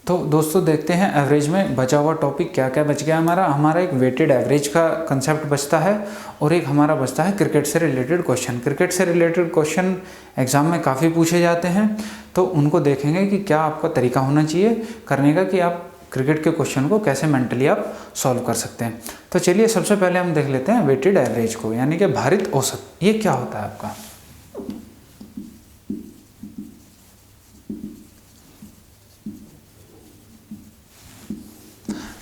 तो दोस्तों देखते हैं एवरेज में बचा हुआ टॉपिक क्या क्या बच गया हमारा एक वेटेड एवरेज का कंसेप्ट बचता है और एक हमारा बचता है क्रिकेट से रिलेटेड क्वेश्चन। क्रिकेट से रिलेटेड क्वेश्चन एग्जाम में काफ़ी पूछे जाते हैं, तो उनको देखेंगे कि क्या आपका तरीका होना चाहिए करने का कि आप क्रिकेट के क्वेश्चन को कैसे मेंटली आप सॉल्व कर सकते हैं। तो चलिए सबसे पहले हम देख लेते हैं वेटेड एवरेज को, यानी कि भारित औसत। ये क्या होता है आपका?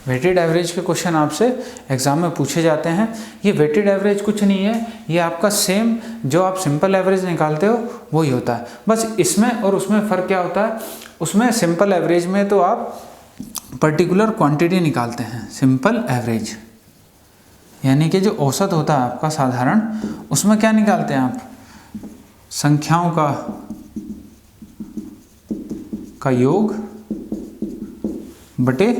वेटेड एवरेज के क्वेश्चन आपसे एग्जाम में पूछे जाते हैं। ये वेटेड एवरेज कुछ नहीं है, ये आपका सेम जो आप सिंपल एवरेज निकालते हो वही होता है। बस इसमें और उसमें फ़र्क क्या होता है? उसमें सिंपल एवरेज में तो आप पर्टिकुलर क्वांटिटी निकालते हैं, सिंपल एवरेज यानी कि जो औसत होता है आपका साधारण, उसमें क्या निकालते हैं आप? संख्याओं का योग बटे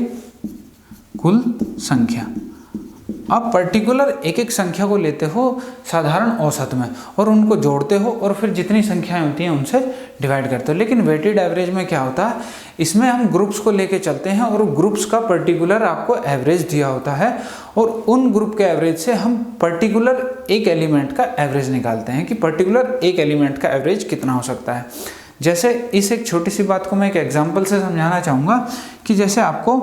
कुल संख्या। आप पर्टिकुलर एक एक संख्या को लेते हो साधारण औसत में और उनको जोड़ते हो और फिर जितनी संख्याएं होती हैं उनसे डिवाइड करते हो। लेकिन वेटेड एवरेज में क्या होता है, इसमें हम ग्रुप्स को लेके चलते हैं और ग्रुप्स का पर्टिकुलर आपको एवरेज दिया होता है और उन ग्रुप के एवरेज से हम पर्टिकुलर एक एलिमेंट का एवरेज निकालते हैं कि पर्टिकुलर एक एलिमेंट का एवरेज कितना हो सकता है। जैसे इस एक छोटी सी बात को मैं एक एग्जाम्पल से समझाना चाहूँगा कि जैसे आपको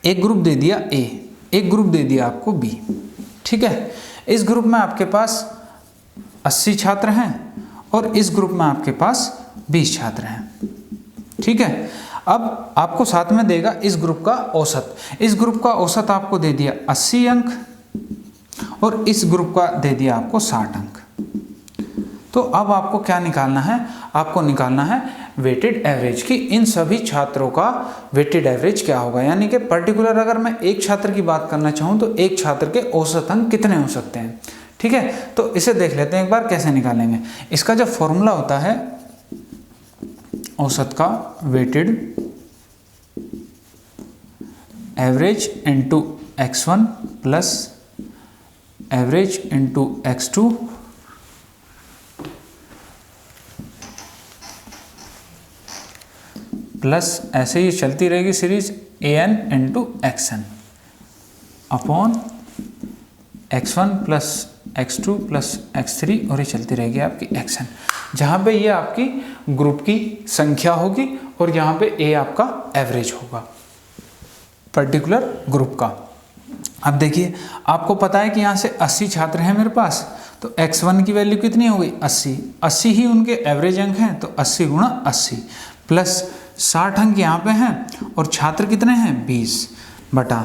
एक ग्रुप दे दिया ए, एक ग्रुप दे दिया आपको बी, ठीक है। इस ग्रुप में आपके पास 80 छात्र हैं और इस ग्रुप में आपके पास 20 छात्र हैं, ठीक है। अब आपको साथ में देगा इस ग्रुप का औसत। इस ग्रुप का औसत आपको दे दिया 80 अंक और इस ग्रुप का दे दिया आपको 60 अंक। तो अब आपको क्या निकालना है? आपको निकालना है वेटेड एवरेज कि इन सभी छात्रों का वेटेड एवरेज क्या होगा। यानी कि पर्टिकुलर अगर मैं एक छात्र की बात करना चाहूँ तो एक छात्र के औसत अंक कितने हो सकते हैं, ठीक है। तो इसे देख लेते हैं एक बार कैसे निकालेंगे। इसका जो फॉर्मूला होता है औसत का, weighted average into x1 plus average into x2 plus ऐसे ही चलती रहेगी series an into x n upon x1 plus x2 plus x3 और ये चलती रहेगी आपकी xn, जहाँ पे ये आपकी ग्रुप की संख्या होगी और यहाँ पे a आपका एवरेज होगा पर्टिकुलर ग्रुप का। अब देखिए आपको पता है कि यहाँ से 80 छात्र हैं मेरे पास, तो x1 की वैल्यू कितनी हो गई? 80। 80 ही उनके एवरेज अंक हैं, तो 80 गुणा 80 प्लस 60 अंक यहाँ पे हैं और छात्र कितने हैं? 20 बटा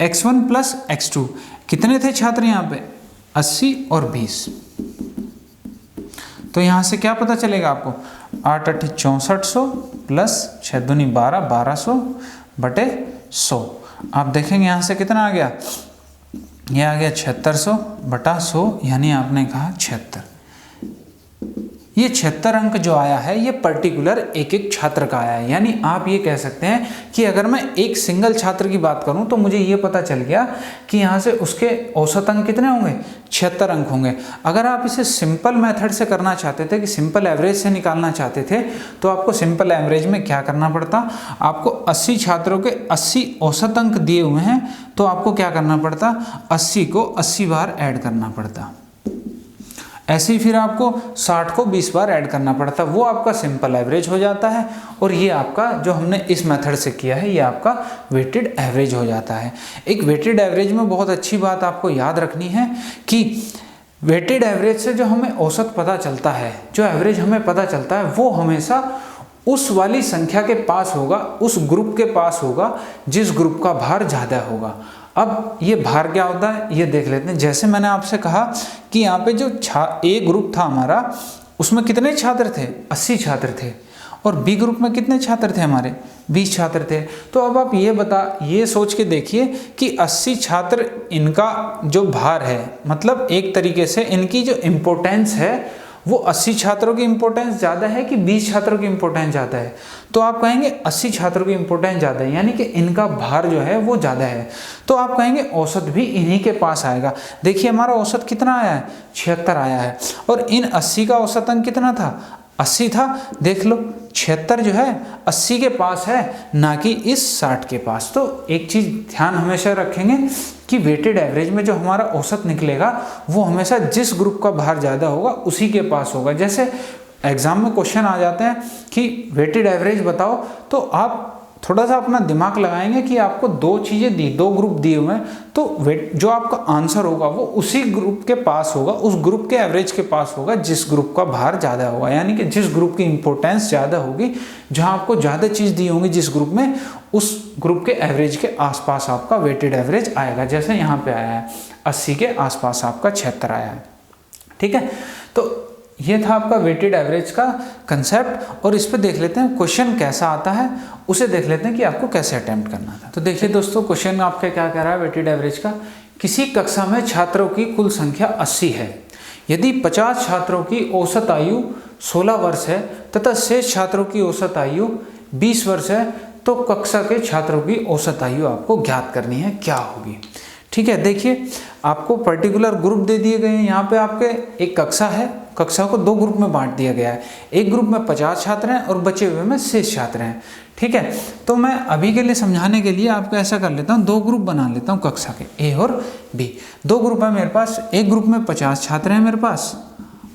x1 प्लस x2। कितने थे छात्र यहाँ पे? 80 और 20। तो यहाँ से क्या पता चलेगा आपको? 8 8 6400 प्लस 6 दूनी 12 1200 बटे 100। आप देखेंगे यहाँ से कितना आ गया? ये आ गया 7600 बटा 100, यानी आपने कहा 76। ये 76 अंक जो आया है ये पर्टिकुलर एक एक छात्र का आया है। यानी आप ये कह सकते हैं कि अगर मैं एक सिंगल छात्र की बात करूं तो मुझे ये पता चल गया कि यहाँ से उसके औसत अंक कितने होंगे? 76 अंक होंगे। अगर आप इसे सिंपल मेथड से करना चाहते थे कि सिंपल एवरेज से निकालना चाहते थे तो आपको सिंपल एवरेज में क्या करना पड़ता? आपको 80 छात्रों के 80 औसत अंक दिए हुए हैं, तो आपको क्या करना पड़ता? 80 को 80 बार ऐड करना पड़ता। ऐसे ही फिर आपको 60 को 20 बार ऐड करना पड़ता, वो आपका सिंपल एवरेज हो जाता है। और ये आपका जो हमने इस मेथड से किया है ये आपका वेटेड एवरेज हो जाता है। एक वेटेड एवरेज में बहुत अच्छी बात आपको याद रखनी है कि वेटेड एवरेज से जो हमें औसत पता चलता है, जो एवरेज हमें पता चलता है, वो हमेशा उस वाली संख्या के पास होगा, उस ग्रुप के पास होगा जिस ग्रुप का भार ज़्यादा होगा। अब ये भार क्या होता है ये देख लेते हैं। जैसे मैंने आपसे कहा कि यहाँ पे जो ए ग्रुप था हमारा, उसमें कितने छात्र थे? 80 छात्र थे और बी ग्रुप में कितने छात्र थे हमारे? 20 छात्र थे। तो अब आप ये सोच के देखिए कि 80 छात्र इनका जो भार है, मतलब एक तरीके से इनकी जो इम्पोर्टेंस है वो 80 छात्रों की इम्पोर्टेंस ज़्यादा है कि 20 छात्रों की इम्पोर्टेंस ज़्यादा है? तो आप कहेंगे 80 छात्रों की इम्पोर्टेंस ज़्यादा है, यानी कि इनका भार जो है वो ज़्यादा है। तो आप कहेंगे औसत भी इन्हीं के पास आएगा। देखिए हमारा औसत कितना आया है? 76 आया है और इन 80 का औसत अंक कितना था? 80 था, देख लो 76 जो है 80 के पास है, ना कि इस 60 के पास। तो एक चीज़ ध्यान हमेशा रखेंगे कि वेटेड एवरेज में जो हमारा औसत निकलेगा वो हमेशा जिस ग्रुप का भार ज़्यादा होगा उसी के पास होगा। जैसे एग्जाम में क्वेश्चन आ जाते हैं कि वेटेड एवरेज बताओ, तो आप थोड़ा सा अपना दिमाग लगाएंगे कि आपको दो चीज़ें दी, दो ग्रुप दिए हुए हैं, तो जो आपका आंसर होगा वो उसी ग्रुप के पास होगा, उस ग्रुप के एवरेज के पास होगा जिस ग्रुप का भार ज़्यादा होगा, यानी कि जिस ग्रुप की इंपॉर्टेंस ज़्यादा होगी, जहां आपको ज़्यादा चीज़ दी होंगी जिस ग्रुप में, उस ग्रुप के एवरेज के आसपास आपका वेटेड एवरेज आएगा। जैसे यहाँ पे आया है 80 के आसपास आपका 76 आया है। ठीक है, तो ये था आपका वेटेड एवरेज का कंसेप्ट। और इस पे देख लेते हैं क्वेश्चन कैसा आता है, उसे देख लेते हैं कि आपको कैसे अटेम्प्ट करना था। तो देखिए दोस्तों, क्वेश्चन आपका क्या कह रहा है वेटेड एवरेज का। किसी कक्षा में छात्रों की कुल संख्या 80 है, यदि 50 छात्रों की औसत आयु 16 वर्ष है तथा शेष छात्रों की औसत आयु 20 वर्ष है, तो कक्षा के छात्रों की औसत आयु आपको ज्ञात करनी है, क्या होगी। ठीक है, देखिए आपको पर्टिकुलर ग्रुप दे दिए गए हैं। यहाँ पे आपके एक कक्षा है, कक्षा को दो ग्रुप में बांट दिया गया है। एक ग्रुप में 50 छात्र हैं और बचे हुए में शेष छात्र हैं। ठीक है, तो मैं अभी के लिए समझाने के लिए आपको ऐसा कर लेता हूँ, दो ग्रुप बना लेता हूँ कक्षा के, ए और बी। दो ग्रुप है मेरे पास, एक ग्रुप में 50 छात्र हैं मेरे पास,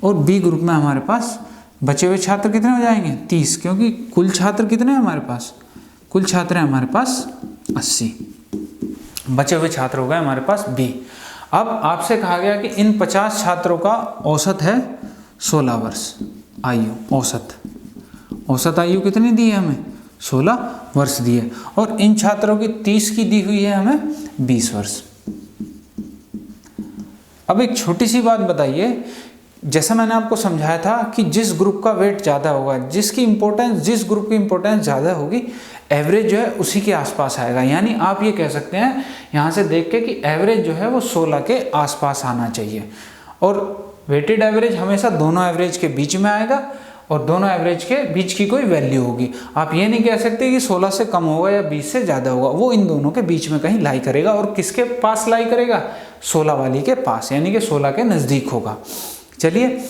और बी ग्रुप में हमारे पास बचे हुए छात्र कितने हो जाएंगे 30, क्योंकि कुल छात्र कितने हैं हमारे पास, कुल छात्र हैं हमारे पास 80, बचे हुए छात्र हो गए हमारे पास बी। अब आपसे कहा गया कि इन 50 छात्रों का औसत है 16 वर्ष आयु, औसत आयु कितनी दी है हमें, 16 वर्ष दी है, और इन छात्रों की 30 की दी हुई है हमें 20 वर्ष। अब एक छोटी सी बात बताइए, जैसा मैंने आपको समझाया था कि जिस ग्रुप का वेट ज़्यादा होगा, जिस ग्रुप की इंपॉर्टेंस ज़्यादा होगी, एवरेज जो है उसी के आसपास आएगा। यानी आप ये कह सकते हैं यहाँ से देख के कि एवरेज जो है वो 16 के आसपास आना चाहिए। और वेटेड एवरेज हमेशा दोनों एवरेज के बीच में आएगा, और दोनों एवरेज के बीच की कोई वैल्यू होगी। आप ये नहीं कह सकते कि 16 से कम होगा या 20 से ज़्यादा होगा, वो इन दोनों के बीच में कहीं लाई करेगा। और किसके पास लाई करेगा, 16 वाली के पास, यानी कि 16 के नज़दीक होगा। चलिए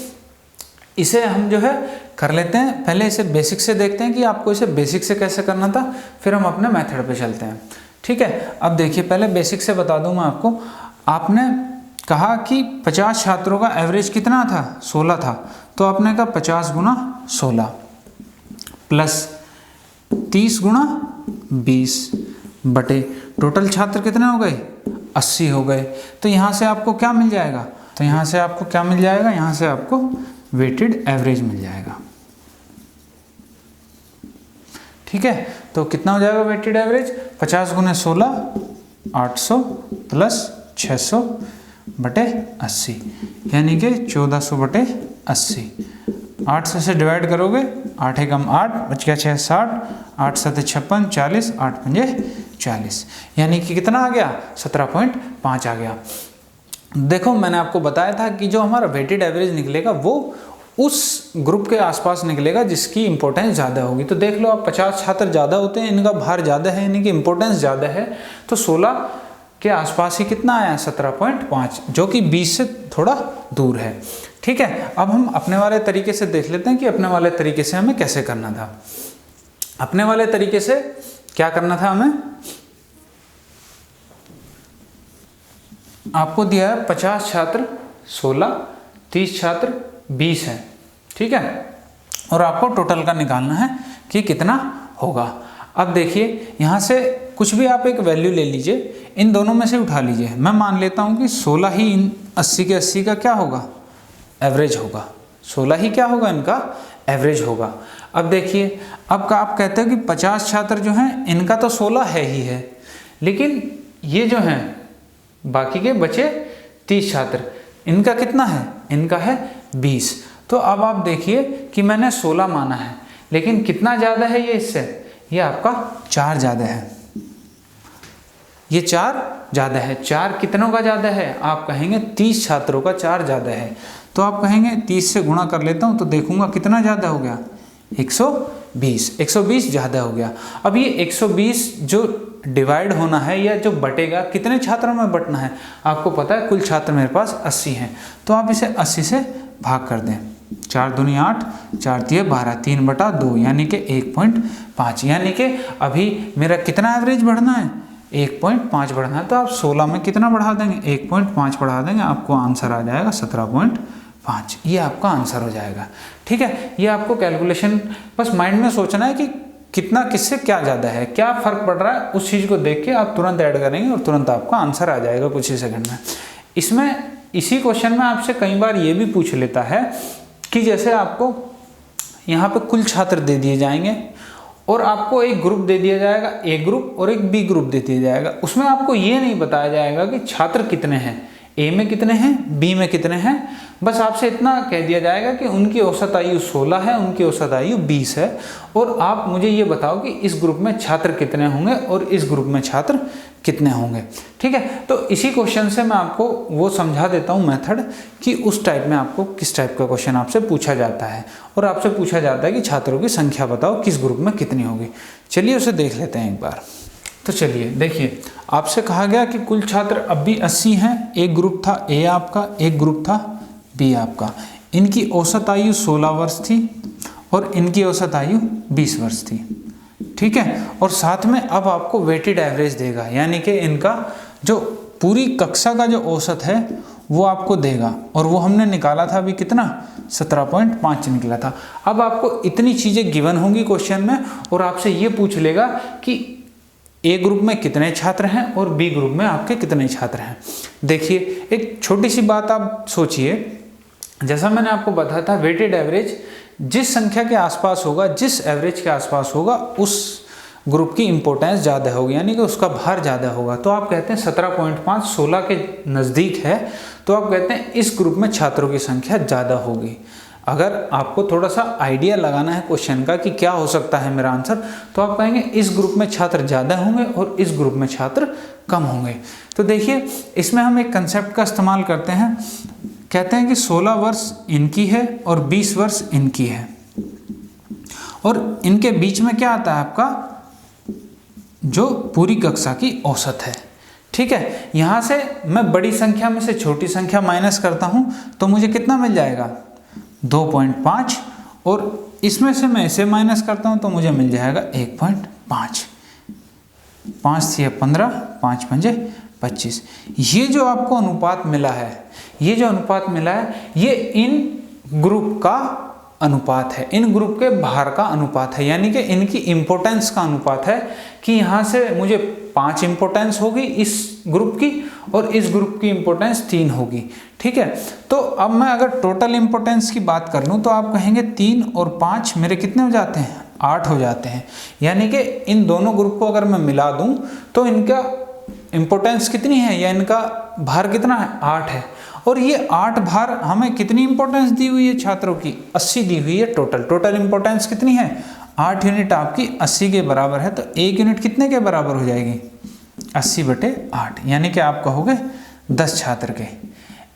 इसे हम जो है कर लेते हैं, पहले इसे बेसिक से देखते हैं कि आपको इसे बेसिक से कैसे करना था, फिर हम अपने मेथड पे चलते हैं। ठीक है, अब देखिए पहले बेसिक से बता दूं मैं आपको। आपने कहा कि 50 छात्रों का एवरेज कितना था, 16 था, तो आपने कहा 50 गुना 16 प्लस 30 गुना 20 बटे टोटल छात्र कितने हो गए, 80 हो गए। तो यहाँ से आपको क्या मिल जाएगा, यहाँ से आपको वेटेड एवरेज मिल जाएगा। ठीक है, तो कितना हो जाएगा वेटेड एवरेज, 50 गुना 16 800 प्लस 600 बटे 80, यानी कि 1400 बटे 80। 800 से डिवाइड करोगे, 8 एकम 8, बच गया 6 60, 8 7 56, 40, 8 पंजे 40, यानी कि कितना आ गया 17.5 आ गया। देखो मैंने आपको बताया था कि जो हमारा वेटेड एवरेज निकलेगा वो उस ग्रुप के आसपास निकलेगा जिसकी इंपॉर्टेंस ज़्यादा होगी। तो देख लो आप, 50 छात्र ज़्यादा होते हैं, इनका भार ज़्यादा है, इनकी इंपॉर्टेंस ज़्यादा है, तो 16 के आसपास ही कितना आया 17.5, जो कि 20 से थोड़ा दूर है। ठीक है, अब हम अपने वाले तरीके से देख लेते हैं कि अपने वाले तरीके से हमें कैसे करना था। अपने वाले तरीके से क्या करना था हमें, आपको दिया है 50 छात्र 16, 30 छात्र 20 है। ठीक है, और आपको टोटल का निकालना है कि कितना होगा। अब देखिए यहाँ से कुछ भी आप एक वैल्यू ले लीजिए, इन दोनों में से उठा लीजिए। मैं मान लेता हूँ कि 16 ही इन 80 के 80 का क्या होगा, एवरेज होगा। 16 ही क्या होगा, इनका एवरेज होगा। अब देखिए, अब आप कहते हो कि 50 छात्र जो हैं इनका तो 16 है ही है, लेकिन ये जो हैं बाकी के बचे 30 छात्र, इनका कितना है, इनका है 20। तो अब आप देखिए कि मैंने 16 माना है, लेकिन कितना ज़्यादा है ये इससे, ये आपका 4 ज़्यादा है, ये 4 ज़्यादा है। 4 कितनों का ज़्यादा है, आप कहेंगे 30 छात्रों का 4 ज़्यादा है। तो आप कहेंगे 30 से गुणा कर लेता हूँ तो देखूंगा कितना ज़्यादा हो गया, 120 ज़्यादा हो गया। अब ये 120 जो डिवाइड होना है या जो बटेगा, कितने छात्रों में बटना है, आपको पता है कुल छात्र मेरे पास 80 हैं, तो आप इसे 80 से भाग कर दें। 4 दूनी 8, 4 तिये 12, 3/2 यानी कि 1.5, यानी कि अभी मेरा कितना एवरेज बढ़ना है, 1.5 बढ़ना है। तो आप 16 में कितना बढ़ा देंगे, 1.5 बढ़ा देंगे, आपको आंसर आ जाएगा 17.5। ये आपका आंसर हो जाएगा। ठीक है, ये आपको कैलकुलेशन बस माइंड में सोचना है कि कितना किससे क्या ज़्यादा है, क्या फ़र्क पड़ रहा है, उस चीज़ को देख के आप तुरंत ऐड करेंगे और तुरंत आपका आंसर आ जाएगा कुछ ही सेकंड में। इसमें इसी क्वेश्चन में आपसे कई बार ये भी पूछ लेता है कि जैसे आपको यहाँ पे कुल छात्र दे दिए जाएंगे और आपको एक ग्रुप दे दिया जाएगा, ए ग्रुप और एक बी ग्रुप दे दिया जाएगा। उसमें आपको ये नहीं बताया जाएगा कि छात्र कितने हैं, ए में कितने हैं, बी में कितने हैं। बस आपसे इतना कह दिया जाएगा कि उनकी औसत आयु 16 है, उनकी औसत आयु 20 है, और आप मुझे ये बताओ कि इस ग्रुप में छात्र कितने होंगे और इस ग्रुप में छात्र कितने होंगे। ठीक है, तो इसी क्वेश्चन से मैं आपको वो समझा देता हूँ मेथड कि उस टाइप में आपको किस टाइप का क्वेश्चन आपसे पूछा जाता है, और आपसे पूछा जाता है कि छात्रों की संख्या बताओ किस ग्रुप में कितनी होगी। चलिए उसे देख लेते हैं एक बार। तो चलिए देखिए, आपसे कहा गया कि कुल छात्र अब भी 80 हैं। एक ग्रुप था ए आपका, एक ग्रुप था बी आपका। इनकी औसत आयु 16 वर्ष थी और इनकी औसत आयु 20 वर्ष थी। ठीक है, और साथ में अब आपको वेटेड एवरेज देगा, यानी कि इनका जो पूरी कक्षा का जो औसत है वो आपको देगा, और वो हमने निकाला था अभी कितना, 17.5 निकला था। अब आपको इतनी चीज़ें गिवन होंगी क्वेश्चन में, और आपसे ये पूछ लेगा कि ए ग्रुप में कितने छात्र हैं और बी ग्रुप में आपके कितने छात्र हैं। देखिए, एक छोटी सी बात आप सोचिए, जैसा मैंने आपको बताया था वेटेड एवरेज जिस संख्या के आसपास होगा, जिस एवरेज के आसपास होगा, उस ग्रुप की इंपॉर्टेंस ज़्यादा होगी, यानी कि उसका भार ज़्यादा होगा। तो आप कहते हैं 17.5 16 के नज़दीक है, तो आप कहते हैं इस ग्रुप में छात्रों की संख्या ज़्यादा होगी। अगर आपको थोड़ा सा आइडिया लगाना है क्वेश्चन का कि क्या हो सकता है मेरा आंसर, तो आप कहेंगे इस ग्रुप में छात्र ज़्यादा होंगे और इस ग्रुप में छात्र कम होंगे। तो देखिए, इसमें हम एक कंसेप्ट का इस्तेमाल करते हैं, कहते हैं कि 16 वर्ष इनकी है और 20 वर्ष इनकी है, और इनके बीच में क्या आता है आपका, जो पूरी कक्षा की औसत है। ठीक है, यहाँ से मैं बड़ी संख्या में से छोटी संख्या माइनस करता हूँ तो मुझे कितना मिल जाएगा, 2.5, और इसमें से मैं इसे माइनस करता हूँ तो मुझे मिल जाएगा 1.5। 5 से 15, 5 पंजे 25। ये जो आपको अनुपात मिला है, ये जो अनुपात मिला है, ये इन ग्रुप का अनुपात है, इन ग्रुप के भार का अनुपात है, यानी कि इनकी इम्पोर्टेंस का अनुपात है कि यहाँ से मुझे 5 इम्पोर्टेंस होगी इस ग्रुप की और इस ग्रुप की इम्पोर्टेंस 3 होगी। ठीक है, तो अब मैं अगर टोटल इम्पोर्टेंस की बात कर लूँ तो आप कहेंगे 3 और 5 मेरे कितने हो जाते हैं, 8 हो जाते हैं। यानी कि इन दोनों ग्रुप को अगर मैं मिला दूँ तो इनका इम्पोर्टेंस कितनी है या इनका भार कितना है, 8 है। और ये 8 भार हमें कितनी इंपॉर्टेंस दी हुई है छात्रों की, 80 दी हुई है। टोटल इंपॉर्टेंस कितनी है, 8 यूनिट आपकी 80 के बराबर है। तो 1 यूनिट कितने के बराबर हो जाएगी, 80/8, यानी कि आप कहोगे 10 छात्र के।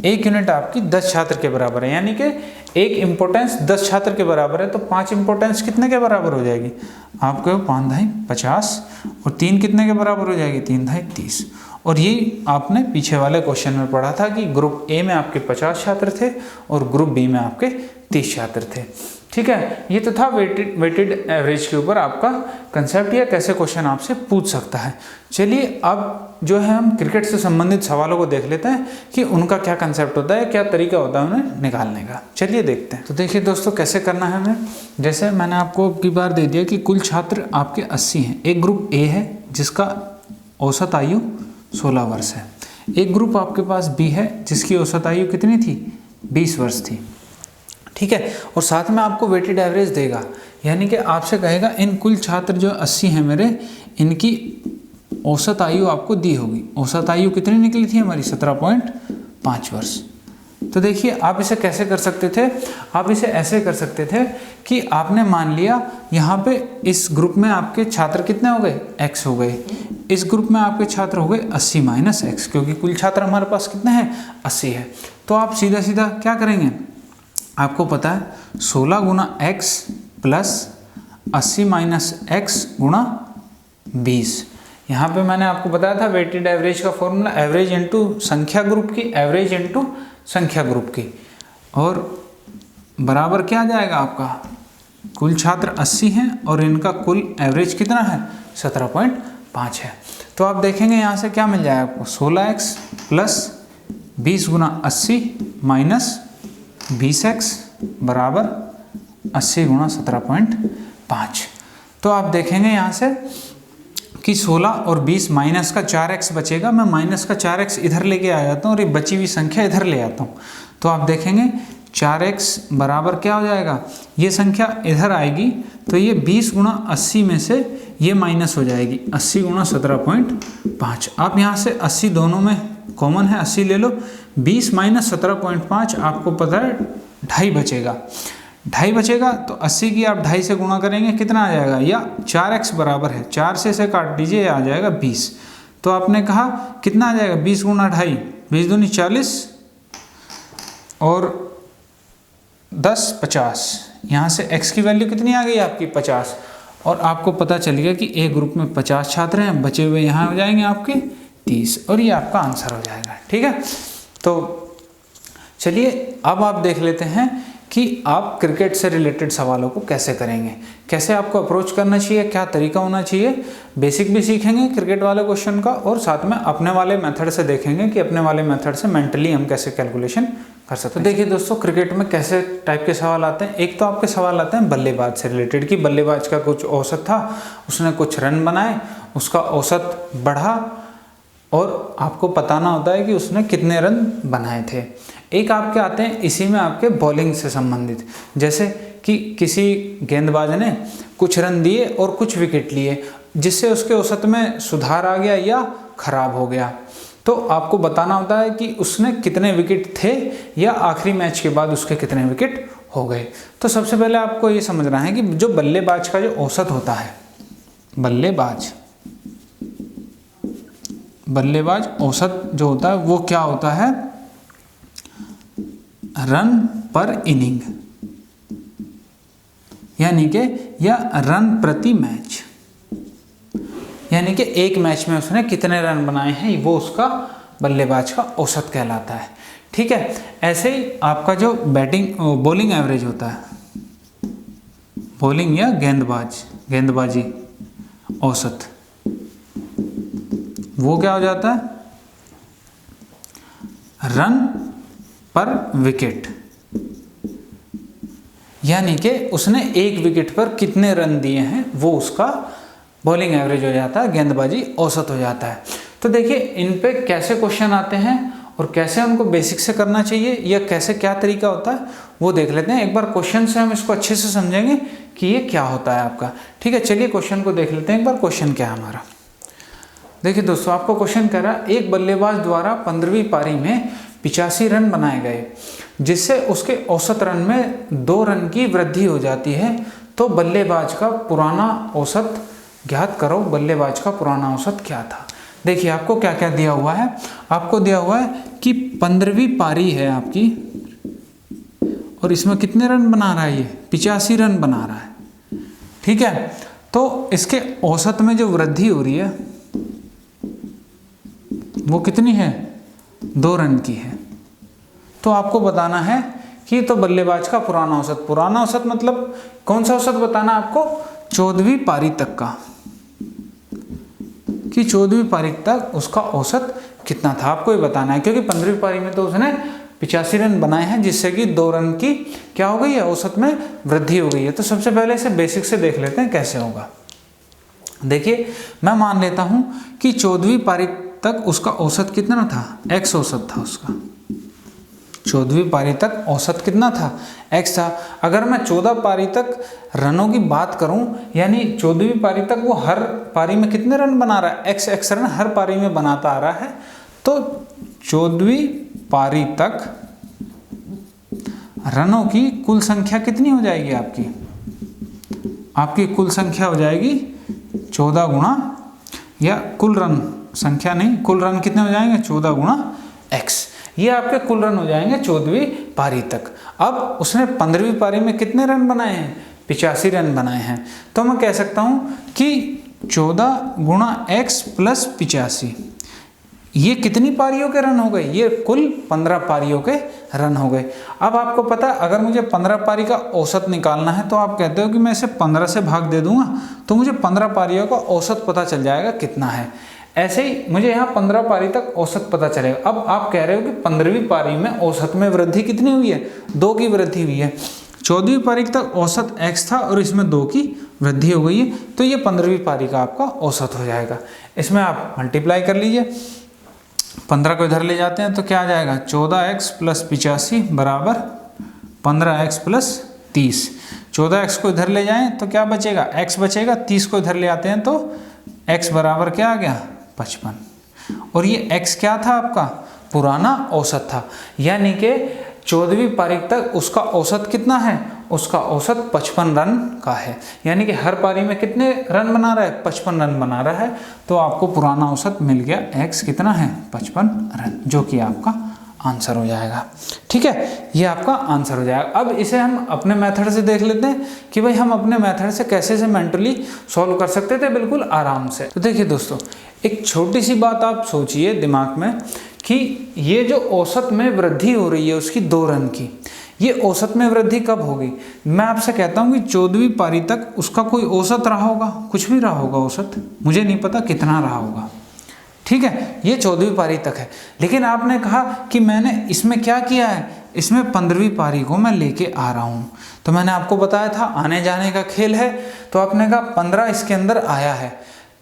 1 यूनिट आपकी 10 छात्र के बराबर है, यानी कि एक इम्पोर्टेंस 10 छात्र के बराबर है। तो 5 इम्पोर्टेंस कितने के बराबर हो जाएगी, आप कहो 5 × 50, और 3 कितने के बराबर हो जाएगी, 3 × 30। और ये आपने पीछे वाले क्वेश्चन में पढ़ा था कि ग्रुप ए में आपके 50 छात्र थे और ग्रुप बी में आपके 30 छात्र थे। ठीक है, ये तो था वेटेड एवरेज के ऊपर आपका कंसेप्ट, या कैसे क्वेश्चन आपसे पूछ सकता है। चलिए अब जो है हम क्रिकेट से संबंधित सवालों को देख लेते हैं कि उनका क्या कंसेप्ट होता है, क्या तरीका होता है उन्हें निकालने का। चलिए देखते हैं। तो देखिए दोस्तों, कैसे करना है हमें, जैसे मैंने आपको अब की बार दे दिया कि कुल छात्र आपके 80 हैं। एक ग्रुप ए है जिसका औसत आयु 16 वर्ष है। एक ग्रुप आपके पास बी है जिसकी औसत आयु कितनी थी, 20 वर्ष थी। ठीक है, और साथ में आपको वेटेड एवरेज देगा, यानी कि आपसे कहेगा इन कुल छात्र जो 80 हैं मेरे, इनकी औसत आयु आपको दी होगी। औसत आयु कितनी निकली थी हमारी, 17.5 वर्ष। तो देखिए आप इसे कैसे कर सकते थे, आप इसे ऐसे कर सकते थे कि आपने मान लिया यहाँ पे इस ग्रुप में आपके छात्र कितने हो गए, x हो गए। इस ग्रुप में आपके छात्र हो गए 80 - x, क्योंकि कुल छात्र हमारे पास कितने हैं, 80 है। तो आप सीधा सीधा क्या करेंगे, आपको पता है 16 × x प्लस 80 - x गुणा 20। यहाँ पे मैंने आपको बताया था वेटेड एवरेज का फॉर्मूला, एवरेज इंटू संख्या ग्रुप की, एवरेज इंटू संख्या ग्रुप की, और बराबर क्या आ जाएगा आपका कुल छात्र 80 हैं और इनका कुल एवरेज कितना है 17.5 है। तो आप देखेंगे यहाँ से क्या मिल जाएगा आपको 16x प्लस 20 गुना 80 माइनस 20x बराबर 80 गुना 17.5। तो आप देखेंगे यहाँ से कि 16 और 20 माइनस का 4x बचेगा। मैं माइनस का 4x इधर लेके आ जाता हूँ और ये बची हुई संख्या इधर ले आता हूँ। तो आप देखेंगे 4x बराबर क्या हो जाएगा, ये संख्या इधर आएगी तो ये 20 गुना 80 में से ये माइनस हो जाएगी 80 गुना 17.5। आप यहाँ से 80 दोनों में कॉमन है, 80 ले लो। 20 माइनस 17.5 आपको पता है 2.5 बचेगा। 2.5 बचेगा तो 80 की आप 2.5 से गुणा करेंगे कितना आ जाएगा, या 4x बराबर है 4 से इसे काट दीजिए आ जाएगा 20। तो आपने कहा कितना आ जाएगा 20 गुना 2.5, 20 दूनी 40 और 10 50। यहाँ से x की वैल्यू कितनी आ गई आपकी 50। और आपको पता चल गया कि एक ग्रुप में 50 छात्र हैं, बचे हुए यहाँ हो जाएंगे आपके 30 और ये आपका आंसर हो जाएगा। ठीक है, तो चलिए अब आप देख लेते हैं कि आप क्रिकेट से रिलेटेड सवालों को कैसे करेंगे, कैसे आपको अप्रोच करना चाहिए, क्या तरीका होना चाहिए। बेसिक भी सीखेंगे क्रिकेट वाले क्वेश्चन का और साथ में अपने वाले मेथड से देखेंगे कि अपने वाले मेथड से मेंटली हम कैसे कैलकुलेशन कर सकते हैं। तो देखिए दोस्तों, क्रिकेट में कैसे टाइप के सवाल आते हैं। एक तो आपके सवाल आते हैं बल्लेबाज से रिलेटेड कि बल्लेबाज का कुछ औसत था, उसने कुछ रन बनाए, उसका औसत बढ़ा और आपको बताना होता है कि उसने कितने रन बनाए थे। एक आपके आते हैं इसी में आपके बॉलिंग से संबंधित, जैसे कि किसी गेंदबाज ने कुछ रन दिए और कुछ विकेट लिए जिससे उसके औसत में सुधार आ गया या खराब हो गया। तो आपको बताना होता है कि उसने कितने विकेट थे या आखिरी मैच के बाद उसके कितने विकेट हो गए। तो सबसे पहले आपको ये समझना है कि जो बल्लेबाज का जो औसत होता है, बल्लेबाज औसत जो होता है वो क्या होता है, रन पर इनिंग, यानी कि या रन प्रति मैच, यानी कि एक मैच में उसने कितने रन बनाए हैं वो उसका बल्लेबाज का औसत कहलाता है। ठीक है, ऐसे ही आपका जो बॉलिंग एवरेज होता है, बॉलिंग या गेंदबाजी औसत, वो क्या हो जाता है, रन पर विकेट, यानी कि उसने एक विकेट पर कितने रन दिए हैं वो उसका बॉलिंग एवरेज हो जाता है, गेंदबाजी औसत हो जाता है। तो देखिए इन पे कैसे क्वेश्चन आते हैं और कैसे उनको बेसिक से करना चाहिए या कैसे क्या तरीका होता है वो देख लेते हैं। एक बार क्वेश्चन से हम इसको अच्छे से समझेंगे कि ये क्या होता है आपका। ठीक है, चलिए क्वेश्चन को देख लेते हैं एक बार। क्वेश्चन क्या है हमारा, देखिए दोस्तों, आपको क्वेश्चन कह रहा है एक बल्लेबाज द्वारा 15वीं पारी में 85 रन बनाए गए जिससे उसके औसत रन में 2 रन की वृद्धि हो जाती है, तो बल्लेबाज का पुराना औसत ज्ञात करो। बल्लेबाज का पुराना औसत क्या था। देखिए आपको क्या क्या दिया हुआ है, आपको दिया हुआ है कि 15वीं पारी है आपकी और इसमें कितने रन बना रहा है, ये 85 रन बना रहा है। ठीक है, तो इसके औसत में जो वृद्धि हो रही है वो कितनी है, 2 रन की है। तो आपको बताना है कि तो बल्लेबाज का पुराना औसत मतलब कौन सा औसत बताना है आपको, 14वीं पारी तक का, कि 14वीं पारी तक उसका औसत कितना था आपको ये बताना है। क्योंकि 15वीं पारी में तो उसने 85 रन बनाए हैं जिससे कि 2 रन की क्या हो गई है, औसत में वृद्धि हो गई है। तो सबसे पहले इसे बेसिक से देख लेते हैं कैसे होगा। देखिए मैं मान लेता हूं कि 14वीं पारी तक उसका औसत कितना था, x औसत था उसका। 14वीं पारी तक औसत कितना था, x था। अगर मैं 14 पारी तक रनों की बात करूं, यानी 14वीं पारी तक वो हर पारी में कितने रन बना रहा है, x रन हर पारी में बनाता आ रहा है। तो 14वीं पारी तक रनों की कुल संख्या कितनी हो जाएगी आपकी कुल संख्या हो जाएगी 14 गुणा, या कुल रन संख्या नहीं, कुल रन कितने हो जाएंगे 14 गुणा x। ये आपके कुल रन हो जाएंगे 14वीं पारी तक। अब उसने 15वीं पारी में कितने रन बनाए हैं, 85 रन बनाए हैं। तो मैं कह सकता हूं कि 14 गुणा x प्लस 85, ये कितनी पारियों के रन हो गए, ये कुल 15 पारियों के रन हो गए। अब आपको पता है अगर मुझे 15 पारी का औसत निकालना है तो आप कहते हो कि मैं इसे 15 से भाग दे दूंगा तो मुझे 15 पारियों का औसत पता चल जाएगा कितना है। ऐसे ही मुझे यहाँ 15 पारी तक औसत पता चलेगा। अब आप कह रहे हो कि 15वीं पारी में औसत में वृद्धि कितनी हुई है, 2 की वृद्धि हुई है। 14वीं पारी तक औसत x था और इसमें 2 की वृद्धि हो गई है, तो ये 15वीं पारी का आपका औसत हो जाएगा। इसमें आप मल्टीप्लाई कर लीजिए, 15 को इधर ले जाते हैं तो क्या आ जाएगा, 14x + 85 बराबर 15x + 30। 14x को इधर ले जाएं तो क्या बचेगा, x बचेगा। 30 को इधर ले आते हैं तो x बराबर क्या आ गया, 55। और ये x क्या था, आपका पुराना औसत था। यानी कि 14वीं पारी तक उसका औसत कितना है, उसका औसत 55 रन का है। यानी कि हर पारी में कितने रन बना रहा है, 55 रन बना रहा है। तो आपको पुराना औसत मिल गया, x कितना है, 55 रन, जो कि आपका आंसर हो जाएगा। ठीक है, ये आपका आंसर हो जाएगा। अब इसे हम अपने मेथड से देख लेते हैं कि भाई हम अपने मेथड से कैसे से मेंटली सॉल्व कर सकते थे, बिल्कुल आराम से। तो देखिए दोस्तों, एक छोटी सी बात आप सोचिए दिमाग में कि ये जो औसत में वृद्धि हो रही है उसकी 2 रन की, ये औसत में वृद्धि कब होगी। मैं आपसे कहता हूँ कि 14वीं पारी तक उसका कोई औसत रहा होगा, कुछ भी रहा होगा औसत, मुझे नहीं पता कितना रहा होगा। ठीक है, ये 14वीं पारी तक है। लेकिन आपने कहा कि मैंने इसमें क्या किया है, इसमें 15वीं पारी को मैं लेके आ रहा हूँ। तो मैंने आपको बताया था आने जाने का खेल है, तो आपने कहा 15 इसके अंदर आया है,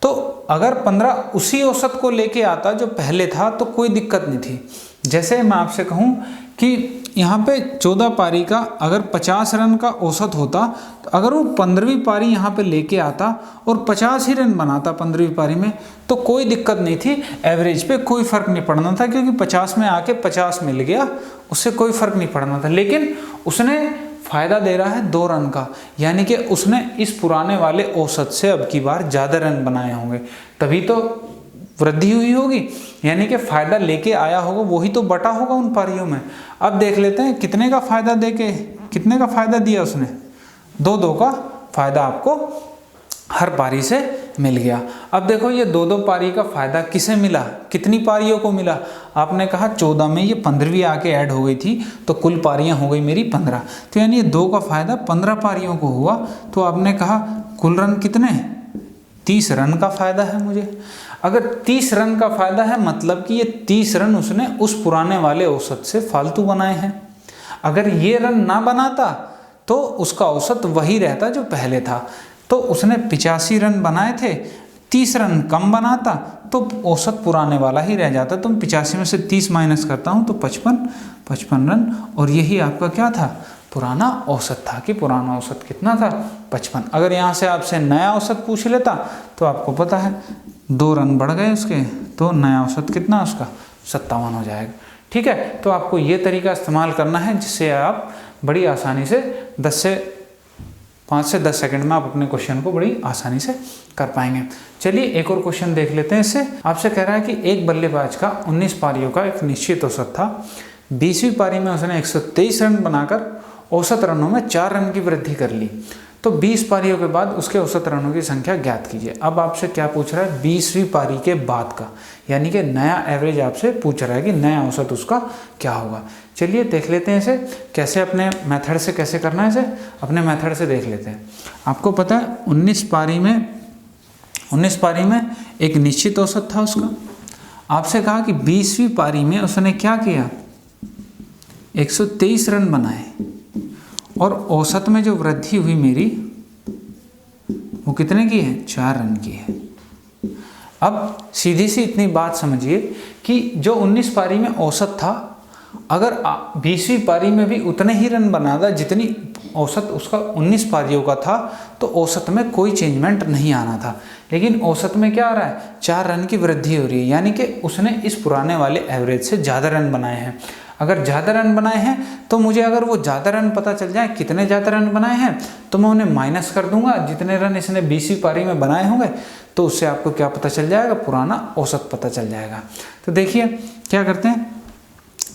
तो अगर 15 उसी औसत को लेके आता जो पहले था तो कोई दिक्कत नहीं थी। जैसे मैं आपसे कहूँ कि यहाँ पे 14 पारी का अगर 50 रन का औसत होता, तो अगर वो 15वीं पारी यहाँ पे लेके आता और 50 ही रन बनाता 15वीं पारी में, तो कोई दिक्कत नहीं थी, एवरेज पे कोई फर्क नहीं पड़ना था, क्योंकि 50 में आके 50 मिल गया, उससे कोई फर्क नहीं पड़ना था। लेकिन उसने फायदा दे रहा है 2 रन का, यानी कि उसने इस पुराने वाले औसत से अब की बार ज़्यादा रन बनाए होंगे, तभी तो वृद्धि हुई होगी। यानी कि फायदा लेके आया होगा, वही तो बटा होगा उन पारियों में। अब देख लेते हैं कितने का फायदा देके, कितने का फायदा दिया उसने, 2-2 का फायदा आपको हर पारी से मिल गया। अब देखो ये 2-2 पारी का फायदा किसे मिला, कितनी पारियों को मिला। आपने कहा 14 में ये 15वीं आके ऐड हो गई थी, तो कुल पारियां हो गई मेरी 15, तो यानी 2 का फायदा 15 पारियों को हुआ। तो आपने कहा कुल रन कितने, 30 रन का फायदा है मुझे। अगर 30 रन का फायदा है, मतलब कि ये 30 रन उसने उस पुराने वाले औसत से फालतू बनाए हैं। अगर ये रन ना बनाता तो उसका औसत वही रहता जो पहले था। तो उसने 85 रन बनाए थे, 30 रन कम बनाता तो औसत पुराने वाला ही रह जाता। तो 85 में से 30 माइनस करता हूँ तो 55 रन, और यही आपका क्या था, पुराना औसत था। कि पुराना औसत कितना था, 55। अगर यहाँ से आपसे नया औसत पूछ लेता तो आपको पता है 2 रन बढ़ गए उसके, तो नया औसत कितना उसका, 57 हो जाएगा। ठीक है, तो आपको ये तरीका इस्तेमाल करना है, जिससे आप बड़ी आसानी से 5 से 10 सेकंड में आप अपने क्वेश्चन को बड़ी आसानी से कर पाएंगे। चलिए एक और क्वेश्चन देख लेते हैं। इससे आपसे कह रहा है कि एक बल्लेबाज का 19 पारियों का एक निश्चित औसत था। 20वीं पारी में उसने 123 रन बनाकर औसत रनों में 4 रन की वृद्धि कर ली। तो 20 पारियों के बाद उसके औसत रनों की संख्या ज्ञात कीजिए। अब आपसे क्या पूछ रहा है, 20वीं पारी के बाद का, यानी कि नया एवरेज आपसे पूछ रहा है कि नया औसत उसका क्या होगा। चलिए देख लेते हैं इसे कैसे, अपने मेथड से कैसे करना है। इसे अपने मेथड से देख लेते हैं। आपको पता है 19 पारी में एक निश्चित औसत था उसका। आपसे कहा कि 20वीं पारी में उसने क्या किया, 123 रन बनाए, और औसत में जो वृद्धि हुई मेरी वो कितने की है, 4 रन की है। अब सीधी सी इतनी बात समझिए कि जो 19 पारी में औसत था, अगर 20वीं पारी में भी उतने ही रन बनाता जितनी औसत उसका 19 पारियों का था, तो औसत में कोई चेंजमेंट नहीं आना था। लेकिन औसत में क्या आ रहा है, 4 रन की वृद्धि हो रही है, यानी कि उसने इस पुराने वाले एवरेज से ज़्यादा रन बनाए हैं। अगर ज़्यादा रन बनाए हैं तो मुझे अगर वो ज़्यादा रन पता चल जाए, कितने ज़्यादा रन बनाए हैं, तो मैं उन्हें माइनस कर दूंगा जितने रन इसने 20वीं पारी में बनाए होंगे, तो उससे आपको क्या पता चल जाएगा, पुराना औसत पता चल जाएगा। तो देखिए क्या करते हैं,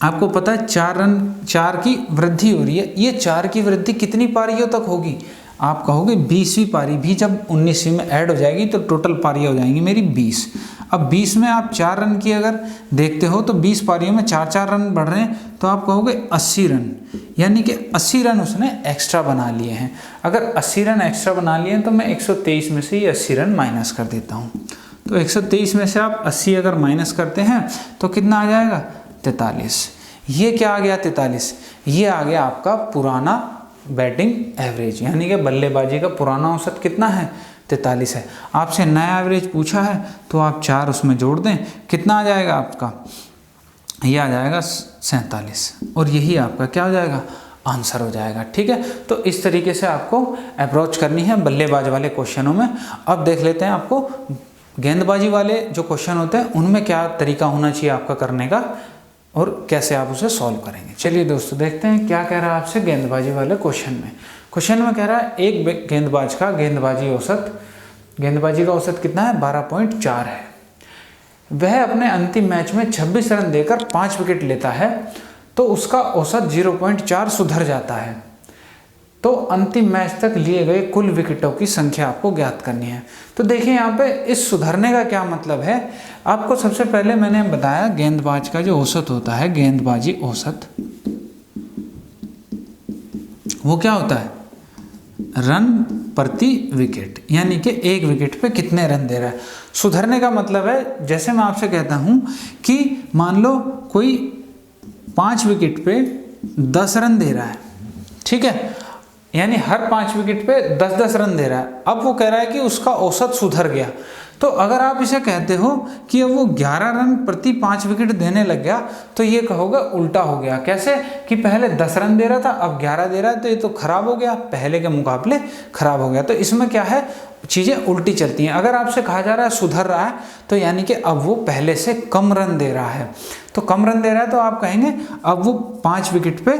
आपको पता है 4 की वृद्धि हो रही है। ये 4 की वृद्धि कितनी पारियों तक होगी, आप कहोगे 20वीं पारी भी जब 19वीं में ऐड हो जाएगी तो टोटल पारियाँ हो जाएंगी मेरी 20। अब 20 में आप 4 रन की अगर देखते हो तो 20 पारियों में 4-4 रन बढ़ रहे हैं, तो आप कहोगे 80 रन, यानी कि 80 रन उसने एक्स्ट्रा बना लिए हैं। अगर 80 रन एक्स्ट्रा बना लिए हैं तो मैं 123 में से ये 80 रन माइनस कर देता हूँ। तो 123 में से आप 80 अगर माइनस करते हैं तो कितना आ जाएगा? 43। ये क्या आ गया? 43। ये आ गया आपका पुराना बैटिंग एवरेज, यानी कि बल्लेबाजी का पुराना औसत कितना है? 43 है। आपसे नया एवरेज पूछा है तो आप 4 उसमें जोड़ दें, कितना आ जाएगा आपका? ये आ जाएगा 47, और यही आपका क्या हो जाएगा? आंसर हो जाएगा। ठीक है, तो इस तरीके से आपको अप्रोच करनी है बल्लेबाज वाले क्वेश्चनों में। अब देख लेते हैं आपको गेंदबाजी वाले जो क्वेश्चन होते हैं उनमें क्या तरीका होना चाहिए आपका करने का और कैसे आप उसे सॉल्व करेंगे। चलिए दोस्तों देखते हैं क्या कह रहा है आपसे गेंदबाजी वाले क्वेश्चन में। क्वेश्चन में कह रहा है एक गेंदबाज का गेंदबाजी का औसत कितना है? 12.4 है। वह अपने अंतिम मैच में 26 रन देकर 5 विकेट लेता है तो उसका औसत 0.4 सुधर जाता है। तो अंतिम मैच तक लिए गए कुल विकेटों की संख्या आपको ज्ञात करनी है। तो देखिए यहाँ पे इस सुधरने का क्या मतलब है। आपको सबसे पहले मैंने बताया गेंदबाज का जो औसत होता है, गेंदबाजी औसत, वो क्या होता है? रन प्रति विकेट, यानी कि एक विकेट पे कितने रन दे रहा है। सुधरने का मतलब है, जैसे मैं आपसे कहता हूं कि मान लो कोई 5 विकेट पे 10 रन दे रहा है, ठीक है, यानी हर 5 विकेट पे 10-10 रन दे रहा है। अब वो कह रहा है कि उसका औसत सुधर गया। तो अगर आप इसे कहते हो कि अब वो 11 रन प्रति 5 विकेट देने लग गया, तो ये कहोगे उल्टा हो गया। कैसे? कि पहले 10 रन दे रहा था, अब 11 दे रहा है, तो ये तो खराब हो गया, पहले के मुकाबले खराब हो गया। तो इसमें क्या है, चीज़ें उल्टी चलती हैं। अगर आपसे कहा जा रहा है सुधर रहा है, तो यानी कि अब वो पहले से कम रन दे रहा है। तो कम रन दे रहा है तो आप कहेंगे अब वो 5 विकेट पे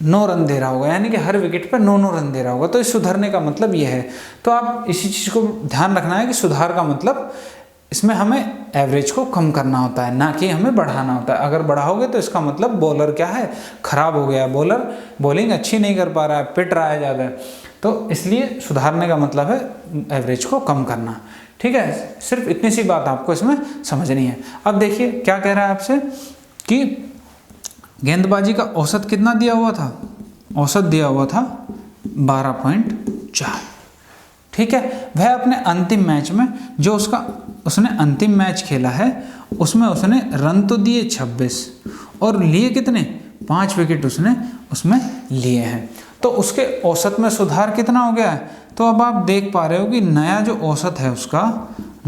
9 रन दे रहा होगा, यानी कि हर विकेट पर 9-9 रन दे रहा होगा। तो इस सुधरने का मतलब ये है। तो आप इसी चीज़ को ध्यान रखना है कि सुधार का मतलब इसमें हमें एवरेज को कम करना होता है, ना कि हमें बढ़ाना होता है। अगर बढ़ाओगे तो इसका मतलब बॉलर क्या है? खराब हो गया, बॉलर बॉलिंग अच्छी नहीं कर पा रहा है, पिट रहा है ज़्यादा। तो इसलिए सुधारने का मतलब है एवरेज को कम करना। ठीक है, सिर्फ इतनी सी बात आपको इसमें समझनी है। अब देखिए क्या कह रहा है आपसे कि गेंदबाजी का औसत कितना दिया हुआ था? औसत दिया हुआ था 12.4। ठीक है, वह अपने अंतिम मैच में जो उसने अंतिम मैच खेला है उसमें उसने रन तो दिए 26 और लिए कितने? 5 विकेट उसने उसमें लिए हैं। तो उसके औसत में सुधार कितना हो गया है? तो अब आप देख पा रहे हो कि नया जो औसत है उसका,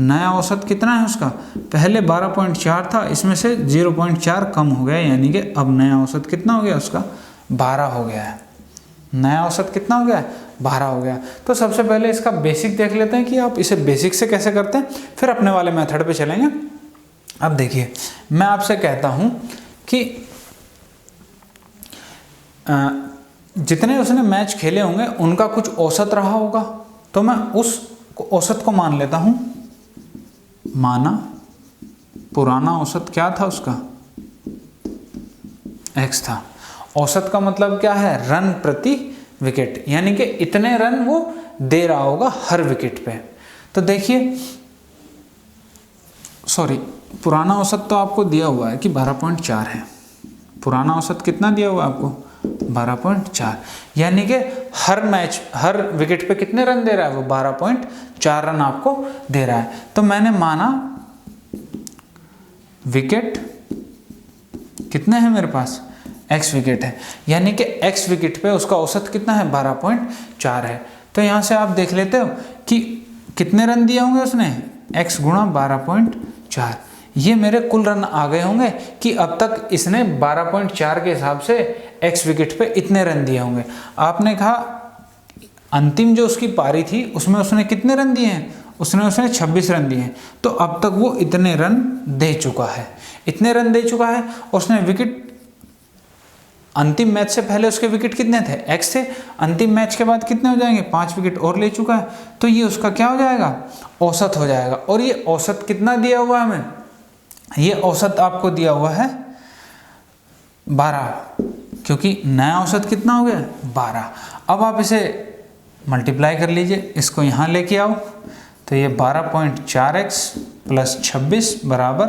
नया औसत कितना है उसका? पहले 12.4 था, इसमें से 0.4 कम हो गया, यानी कि अब नया औसत कितना हो गया उसका? 12 हो गया है। नया औसत कितना हो गया? 12 हो गया। तो सबसे पहले इसका बेसिक देख लेते हैं कि आप इसे बेसिक से कैसे करते हैं, फिर अपने वाले मेथड पे चलेंगे। अब देखिए मैं आपसे कहता हूँ कि जितने उसने मैच खेले होंगे उनका कुछ औसत रहा होगा, तो मैं उस औसत को मान लेता हूँ। माना पुराना औसत क्या था उसका? x था। औसत का मतलब क्या है? रन प्रति विकेट, यानी कि इतने रन वो दे रहा होगा हर विकेट पे। तो देखिए, सॉरी, पुराना औसत तो आपको दिया हुआ है कि 12.4 है। पुराना औसत कितना दिया हुआ है आपको? 12.4, यानी कि हर विकेट पे कितने रन दे रहा है वो? 12.4 रन आपको दे रहा है। तो मैंने माना विकेट कितने हैं मेरे पास? x विकेट है, यानी कि x विकेट पे उसका औसत कितना है? 12.4 है। तो यहाँ से आप देख लेते हो कि कितने रन दिए होंगे उसने? x गुणा 12.4, ये मेरे कुल रन आ गए होंगे कि अब तक इसने 12.4 के हिसाब से x विकेट पे इतने रन दिए होंगे। आपने कहा अंतिम जो उसकी पारी थी उसमें उसने कितने रन दिए हैं? उसने 26 रन दिए हैं। तो अब तक वो इतने रन दे चुका है, इतने रन दे चुका है। उसने विकेट, अंतिम मैच से पहले उसके विकेट कितने थे? x थे। अंतिम मैच के बाद कितने हो जाएंगे? 5 विकेट और ले चुका है। तो ये उसका क्या हो जाएगा? औसत हो जाएगा। और ये औसत कितना दिया हुआ है हमें? ये औसत आपको दिया हुआ है 12, क्योंकि नया औसत कितना हो गया? 12। अब आप इसे मल्टीप्लाई कर लीजिए, इसको यहाँ लेके आओ तो ये 12.4x प्लस 26 बराबर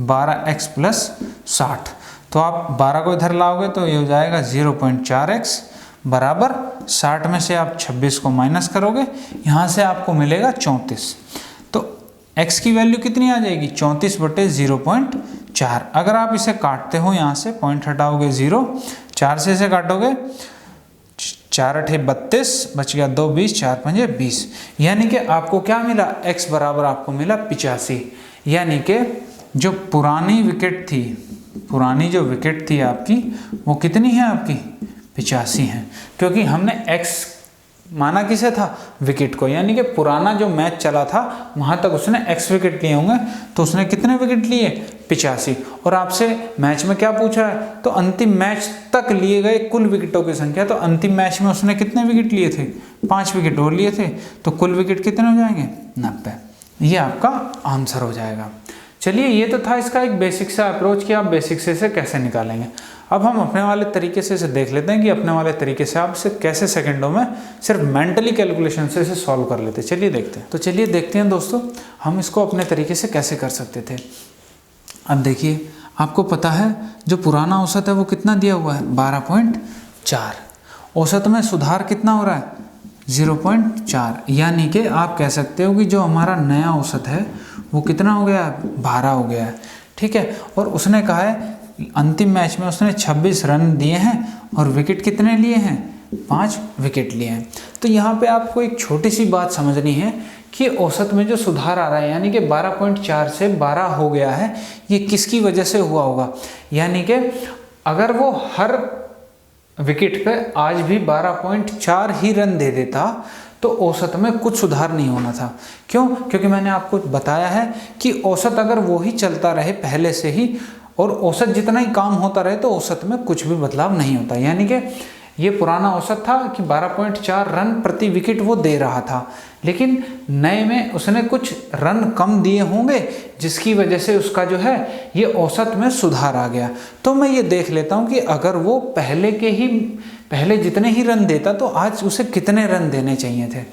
12x प्लस 60। तो आप 12 को इधर लाओगे तो ये हो जाएगा 0.4x बराबर 60 में से आप 26 को माइनस करोगे, यहाँ से आपको मिलेगा 34। तो x की वैल्यू कितनी आ जाएगी 34/0.4। अगर आप इसे काटते हो यहाँ से पॉइंट हटाओगे 0, 4 से इसे काटोगे 4 8 32, बच गया 2 20, 4 5 20। यानी कि आपको क्या मिला, x बराबर आपको मिला 85। यानी कि जो पुरानी विकेट थी, पुरानी जो विकेट थी आपकी वो कितनी है आपकी 85 है, क्योंकि हमने x माना किसे था, विकेट को। यानी कि पुराना जो मैच चला था वहां तक उसने x विकेट लिए होंगे, तो उसने कितने विकेट लिए 85। और आपसे मैच में क्या पूछा है, तो अंतिम मैच तक लिए गए कुल विकेटों की संख्या। तो अंतिम मैच में उसने कितने विकेट लिए थे, 5 विकेट और लिए थे, तो कुल विकेट कितने हो जाएंगे 90। ये आपका आंसर हो जाएगा। चलिए, ये तो था इसका एक बेसिक सा अप्रोच कि आप बेसिक से इसे कैसे निकालेंगे। अब हम अपने वाले तरीके से इसे देख लेते हैं कि अपने वाले तरीके से आप इसे कैसे सेकंडों में सिर्फ मेंटली कैलकुलेशन से इसे सॉल्व कर लेते हैं। चलिए देखते हैं। तो चलिए देखते हैं दोस्तों, हम इसको अपने तरीके से कैसे कर सकते थे। अब देखिए, आपको पता है जो पुराना औसत है वो कितना दिया हुआ है 12.4। औसत में सुधार कितना हो रहा है 0.4। यानी कि आप कह सकते हो कि जो हमारा नया औसत है वो कितना हो गया, 12 हो गया है। ठीक है, और उसने कहा है अंतिम मैच में उसने 26 रन दिए हैं और विकेट कितने लिए हैं, 5 विकेट लिए हैं। तो यहाँ पे आपको एक छोटी सी बात समझनी है कि औसत में जो सुधार आ रहा है, यानी कि 12.4 से 12 हो गया है, ये किसकी वजह से हुआ होगा। यानी कि अगर वो हर विकेट पे आज भी 12.4 ही रन दे देता तो औसत में कुछ सुधार नहीं होना था। क्यों? क्योंकि मैंने आपको बताया है कि औसत अगर वो ही चलता रहे पहले से ही, और औसत जितना ही काम होता रहे, तो औसत में कुछ भी बदलाव नहीं होता। यानी कि ये पुराना औसत था कि 12.4 रन प्रति विकेट वो दे रहा था, लेकिन नए में उसने कुछ रन कम दिए होंगे जिसकी वजह से उसका जो है ये औसत में सुधार आ गया। तो मैं ये देख लेता हूँ कि अगर वो पहले जितने ही रन देता तो आज उसे कितने रन देने चाहिए थे।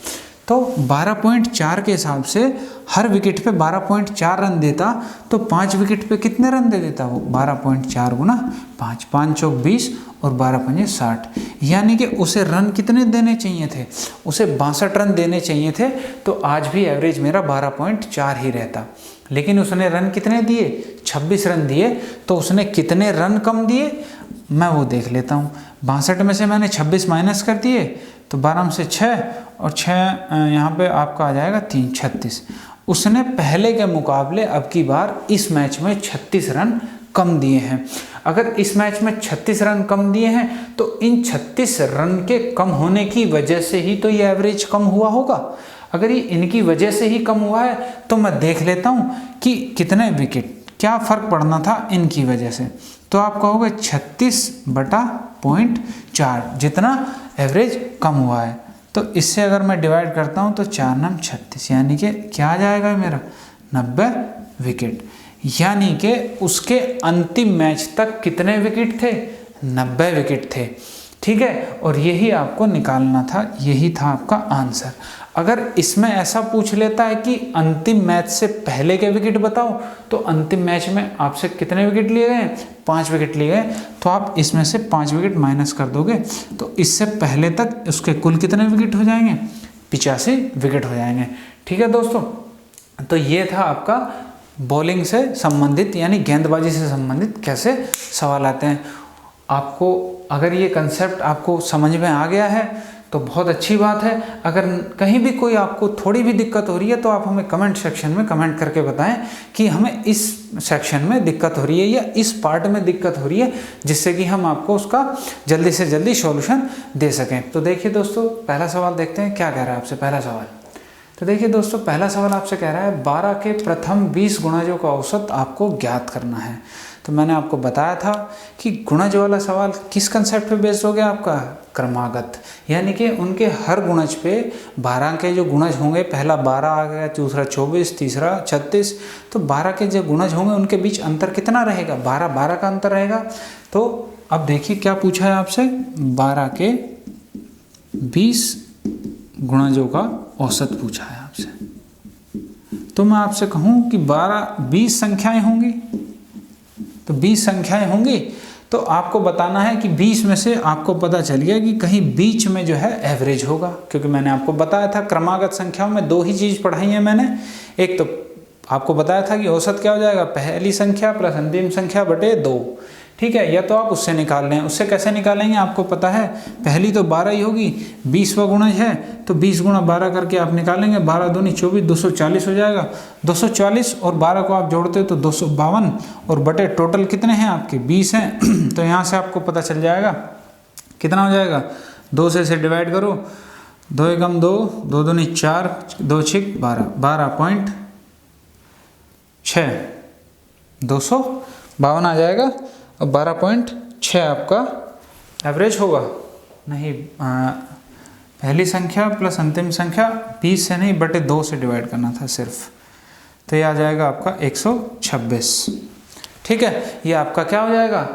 तो 12.4 के हिसाब से हर विकेट पे 12.4 रन देता तो 5 विकेट पे कितने रन दे देता वो 12.4 गुना 5, 5 चौक 20 और 12 पंजे 60। यानी कि उसे रन कितने देने चाहिए थे, उसे 62 रन देने चाहिए थे। तो आज भी एवरेज मेरा 12.4 ही रहता, लेकिन उसने रन कितने दिए 26 रन दिए। तो उसने कितने रन कम दिए मैं वो देख लेता हूँ। 62 में से मैंने 26 माइनस कर दिए तो 12 में से 6 और 6 यहाँ पे आपका आ जाएगा 3, 36। उसने पहले के मुकाबले अब की बार इस मैच में 36 रन कम दिए हैं। अगर इस मैच में 36 रन कम दिए हैं तो इन 36 रन के कम होने की वजह से ही तो ये एवरेज कम हुआ होगा। अगर ये इनकी वजह से ही कम हुआ है तो मैं देख लेता हूँ कि कितने विकेट, क्या फ़र्क पड़ना था इनकी वजह से। तो आप कहोगे 36/0.4 जितना एवरेज कम हुआ है। तो इससे अगर मैं डिवाइड करता हूँ तो 4 9 36, यानी कि क्या आ जाएगा मेरा 90 विकेट। यानी कि उसके अंतिम मैच तक कितने विकेट थे 90 विकेट थे। ठीक है, और यही आपको निकालना था, यही था आपका आंसर। अगर इसमें ऐसा पूछ लेता है कि अंतिम मैच से पहले के विकेट बताओ, तो अंतिम मैच में आपसे कितने विकेट लिए गए 5 विकेट लिए गए। तो आप इसमें से 5 विकेट माइनस कर दोगे तो इससे पहले तक उसके कुल कितने विकेट हो जाएंगे 85 विकेट हो जाएंगे। ठीक है दोस्तों, तो ये था आपका बॉलिंग से संबंधित यानी गेंदबाजी से संबंधित कैसे सवाल आते हैं। आपको अगर ये कंसेप्ट आपको समझ में आ गया है तो बहुत अच्छी बात है। अगर कहीं भी कोई आपको थोड़ी भी दिक्कत हो रही है तो आप हमें कमेंट सेक्शन में कमेंट करके बताएं कि हमें इस सेक्शन में दिक्कत हो रही है या इस पार्ट में दिक्कत हो रही है, जिससे कि हम आपको उसका जल्दी से जल्दी सॉल्यूशन दे सकें। तो देखिए दोस्तों, पहला सवाल देखते हैं क्या कह रहा है आपसे। पहला सवाल, तो देखिए दोस्तों, पहला सवाल आपसे कह रहा है 12 के प्रथम 20 गुणजों का औसत आपको ज्ञात करना है। तो मैंने आपको बताया था कि गुणज वाला सवाल किस कंसेप्ट पे बेस्ड हो गया आपका, क्रमागत। यानी कि उनके हर गुणज पे 12 के जो गुणज होंगे, पहला 12 आ गया, दूसरा 24, तीसरा 36, तो 12 के जो गुणज होंगे उनके बीच अंतर कितना रहेगा 12 का अंतर रहेगा। तो अब देखिए क्या पूछा है आपसे, 12 के 20 गुणजों का औसत पूछा है आपसे, तो मैं आपसे कहूँ कि 20 संख्याएं होंगी, तो 20 संख्याएं होंगी, तो आपको बताना है कि 20 में से आपको पता चल गया कि कहीं बीच में जो है एवरेज होगा, क्योंकि मैंने आपको बताया था क्रमागत संख्याओं में 2 ही चीज़ पढ़ाई है मैंने। एक तो आपको बताया था कि औसत क्या हो जाएगा, पहली संख्या प्लस अंतिम संख्या बटे 2, ठीक है। या तो आप उससे निकाल लें, उससे कैसे निकालेंगे आपको पता है, पहली तो 12 ही होगी, 20वां गुणज है, तो 20 गुणा 12 करके आप निकालेंगे, 12 दूनी 24, 240 हो जाएगा। 240 और 12 को आप जोड़ते हो तो 252, और बटे टोटल कितने हैं आपके 20 हैं तो यहाँ से आपको पता चल जाएगा कितना हो जाएगा, 2 से इसे डिवाइड करो, 2 एकम 2, 2 दूनी 4, 2 छिक 12, 12.6, 252 आ जाएगा। अब 12.6 आपका एवरेज होगा, नहीं पहली संख्या प्लस अंतिम संख्या 20 से नहीं बटे 2 से डिवाइड करना था सिर्फ, तो ये आ जाएगा आपका 126, ठीक है। ये आपका क्या हो जाएगा,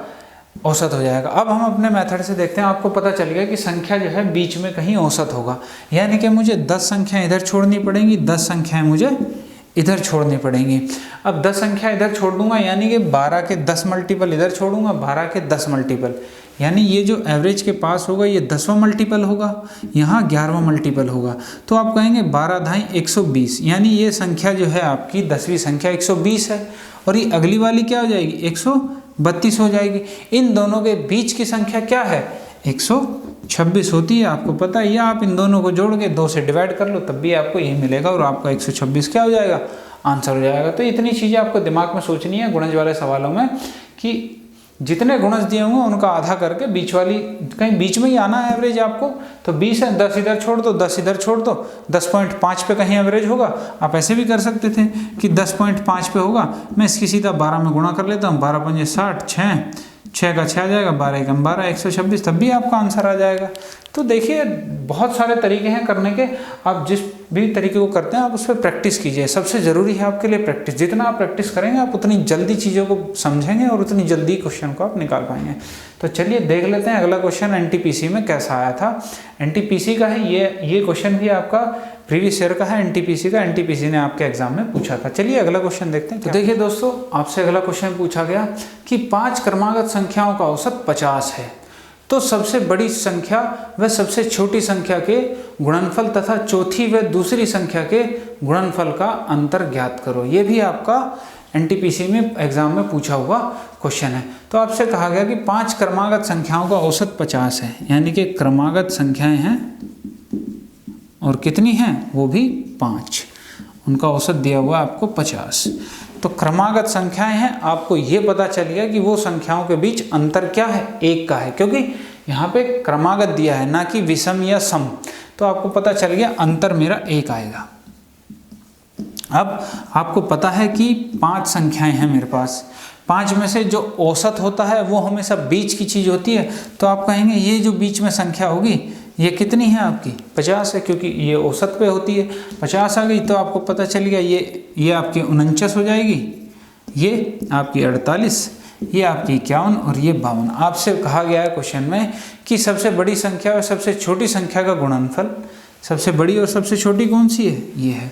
औसत हो जाएगा। अब हम अपने मेथड से देखते हैं, आपको पता चल गया कि संख्या जो है बीच में कहीं औसत होगा, यानी कि मुझे 10 संख्याएं इधर छोड़नी पड़ेंगी, 10 संख्याएं मुझे इधर छोड़नी पड़ेंगी। अब 10 संख्या इधर छोड़ दूंगा, यानी कि 12 के 10 मल्टीपल इधर छोड़ूंगा, 12 के 10 मल्टीपल, यानी ये जो एवरेज के पास होगा ये 10वां मल्टीपल होगा, यहाँ 11वां मल्टीपल होगा, तो आप कहेंगे 12 धाई 120, यानी ये संख्या जो है आपकी 10वीं संख्या 120 है, और ये अगली वाली क्या हो जाएगी 132 हो जाएगी। इन दोनों के बीच की संख्या क्या है 126 होती है, आपको पता है, या आप इन दोनों को जोड़ के 2 से डिवाइड कर लो तब भी आपको यही मिलेगा, और आपका 126 क्या हो जाएगा, आंसर हो जाएगा। तो इतनी चीज़ें आपको दिमाग में सोचनी है गुणज वाले सवालों में, कि जितने गुणज दिए होंगे उनका आधा करके बीच वाली, कहीं बीच में ही आना है एवरेज आपको, तो 20 है, 10 इधर छोड़ दो, 10 इधर छोड़ दो, 10.5 पे कहीं एवरेज होगा। आप ऐसे भी कर सकते थे कि 10.5 पे होगा, मैं इसकी सीधा 12 में गुणा कर लेता हूँ, 12 पंजे 60, 6 का 6 आ जाएगा, 12 एकम 12, 126, तब भी आपका आंसर आ जाएगा। तो देखिए बहुत सारे तरीके हैं करने के, आप जिस भी तरीके को करते हैं आप उस पर प्रैक्टिस कीजिए, सबसे ज़रूरी है आपके लिए प्रैक्टिस। जितना आप प्रैक्टिस करेंगे आप उतनी जल्दी चीज़ों को समझेंगे और उतनी जल्दी क्वेश्चन को आप निकाल पाएंगे। तो चलिए देख लेते हैं अगला क्वेश्चन एनटीपीसी में कैसा आया था। एनटीपीसी का है ये क्वेश्चन भी आपका प्रीवियस ईयर का है, एनटीपीसी का, एनटीपीसी ने आपके एग्जाम में पूछा था। चलिए अगला क्वेश्चन देखते हैं। तो देखिए दोस्तों, आपसे अगला क्वेश्चन पूछा गया कि 5 क्रमागत संख्याओं का औसत 50 है, तो सबसे बड़ी संख्या व सबसे छोटी संख्या के गुणनफल तथा चौथी व दूसरी संख्या के गुणनफल का अंतर ज्ञात करो। ये भी आपका एनटीपीसी में एग्जाम में पूछा हुआ क्वेश्चन है। तो आपसे कहा गया कि 5 क्रमागत संख्याओं का औसत 50 है, यानी कि क्रमागत संख्याएं हैं और कितनी हैं वो भी 5, उनका औसत दिया हुआ आपको 50। तो क्रमागत संख्याएं हैं, आपको ये पता चल गया कि वो संख्याओं के बीच अंतर क्या है, 1 का है, क्योंकि यहाँ पे क्रमागत दिया है ना कि विषम या सम, तो आपको पता चल गया अंतर मेरा 1 आएगा। अब आपको पता है कि 5 संख्याएं हैं मेरे पास, 5 में से जो औसत होता है वो हमेशा बीच की चीज़ होती है, तो आप कहेंगे ये जो बीच में संख्या होगी ये कितनी है आपकी 50 है, क्योंकि ये औसत पे होती है। 50 आ गई तो आपको पता चल गया ये आपकी 49 हो जाएगी, ये आपकी 48, ये आपकी 51 और ये 52। आपसे कहा गया है क्वेश्चन में कि सबसे बड़ी संख्या और सबसे छोटी संख्या का गुणनफल, सबसे बड़ी और सबसे छोटी कौन सी है, ये है।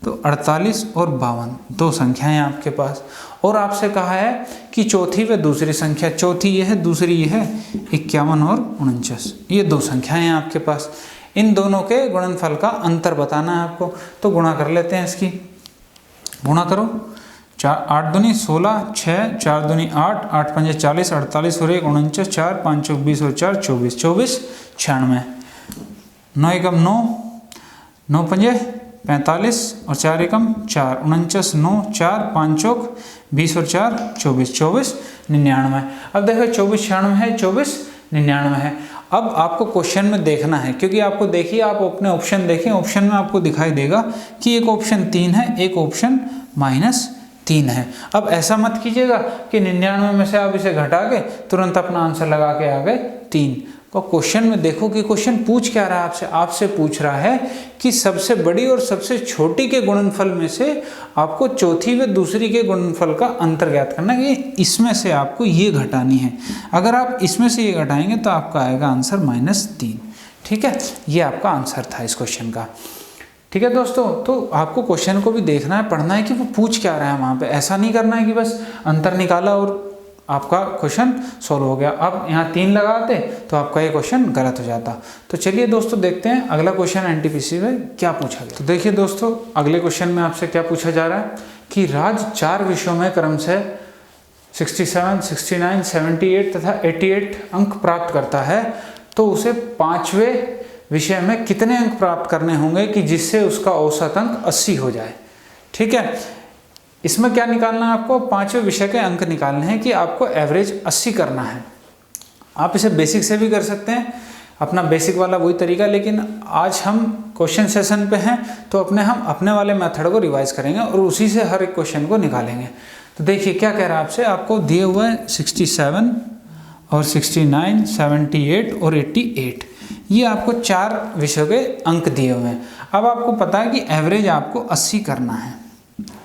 तो 48 और 52 2 संख्याएं आपके पास, और आपसे कहा है कि चौथी व दूसरी संख्या, चौथी ये है दूसरी ये है, 51 और 49, ये 2 संख्याएं हैं आपके पास। इन दोनों के गुणनफल का अंतर बताना है आपको, तो गुणा कर लेते हैं इसकी, गुणा करो, 8 दूनी 16, 6, 4 दूनी 8, 8 पंजे 40, 48 और 1 49, 4 5 चौक 20 और 4 24, 24 96, 9 एकम 9, 9 पंजे 45 और 4 एकम 4, 49, 9, 4 5 चौक 20 और 4 24, 24 99। अब देखो 24 96 है, 24 99 है। अब आपको क्वेश्चन में देखना है, क्योंकि आपको देखिए, आप अपने ऑप्शन देखें, ऑप्शन में आपको दिखाई देगा कि एक ऑप्शन 3 है, एक ऑप्शन -3 है। अब ऐसा मत कीजिएगा कि 99 में से आप इसे घटा के तुरंत अपना आंसर लगा के आ गए 3। और क्वेश्चन में देखो कि क्वेश्चन पूछ क्या रहा है आपसे, आपसे पूछ रहा है कि सबसे बड़ी और सबसे छोटी के गुणनफल में से आपको चौथी व दूसरी के गुणनफल का अंतर ज्ञात करना है, कि इसमें से आपको ये घटानी है। अगर आप इसमें से ये घटाएंगे तो आपका आएगा आंसर -3। ठीक है, ये आपका आंसर था इस क्वेश्चन का। ठीक है दोस्तों, तो आपको क्वेश्चन को भी देखना है, पढ़ना है कि वो पूछ क्या रहा है वहाँ पे। ऐसा नहीं करना है कि बस अंतर निकाला और आपका क्वेश्चन सॉल्व हो गया। अब यहाँ 3 लगाते तो आपका ये क्वेश्चन गलत हो जाता। तो चलिए दोस्तों देखते हैं अगला क्वेश्चन एनटीपीसी में क्या पूछा गया। तो देखिए दोस्तों, अगले क्वेश्चन में आपसे क्या पूछा जा रहा है कि राज 4 विषयों में क्रम से 67, 69, 78 तथा 88 अंक प्राप्त करता है, तो उसे 5वें विषय में कितने अंक प्राप्त करने होंगे कि जिससे उसका औसत अंक 80 हो जाए। ठीक है, इसमें क्या निकालना है आपको, 5वें विषय के अंक निकालने हैं कि आपको एवरेज 80 करना है। आप इसे बेसिक से भी कर सकते हैं, अपना बेसिक वाला वही तरीका, लेकिन आज हम क्वेश्चन सेशन पे हैं तो हम अपने वाले मेथड को रिवाइज करेंगे और उसी से हर एक क्वेश्चन को निकालेंगे। तो देखिए क्या कह रहा है आपसे, आपको दिए हुए 67 और 69, 78 और 88, ये आपको 4 विषयों के अंक दिए हुए हैं। अब आपको पता है कि एवरेज आपको 80 करना है।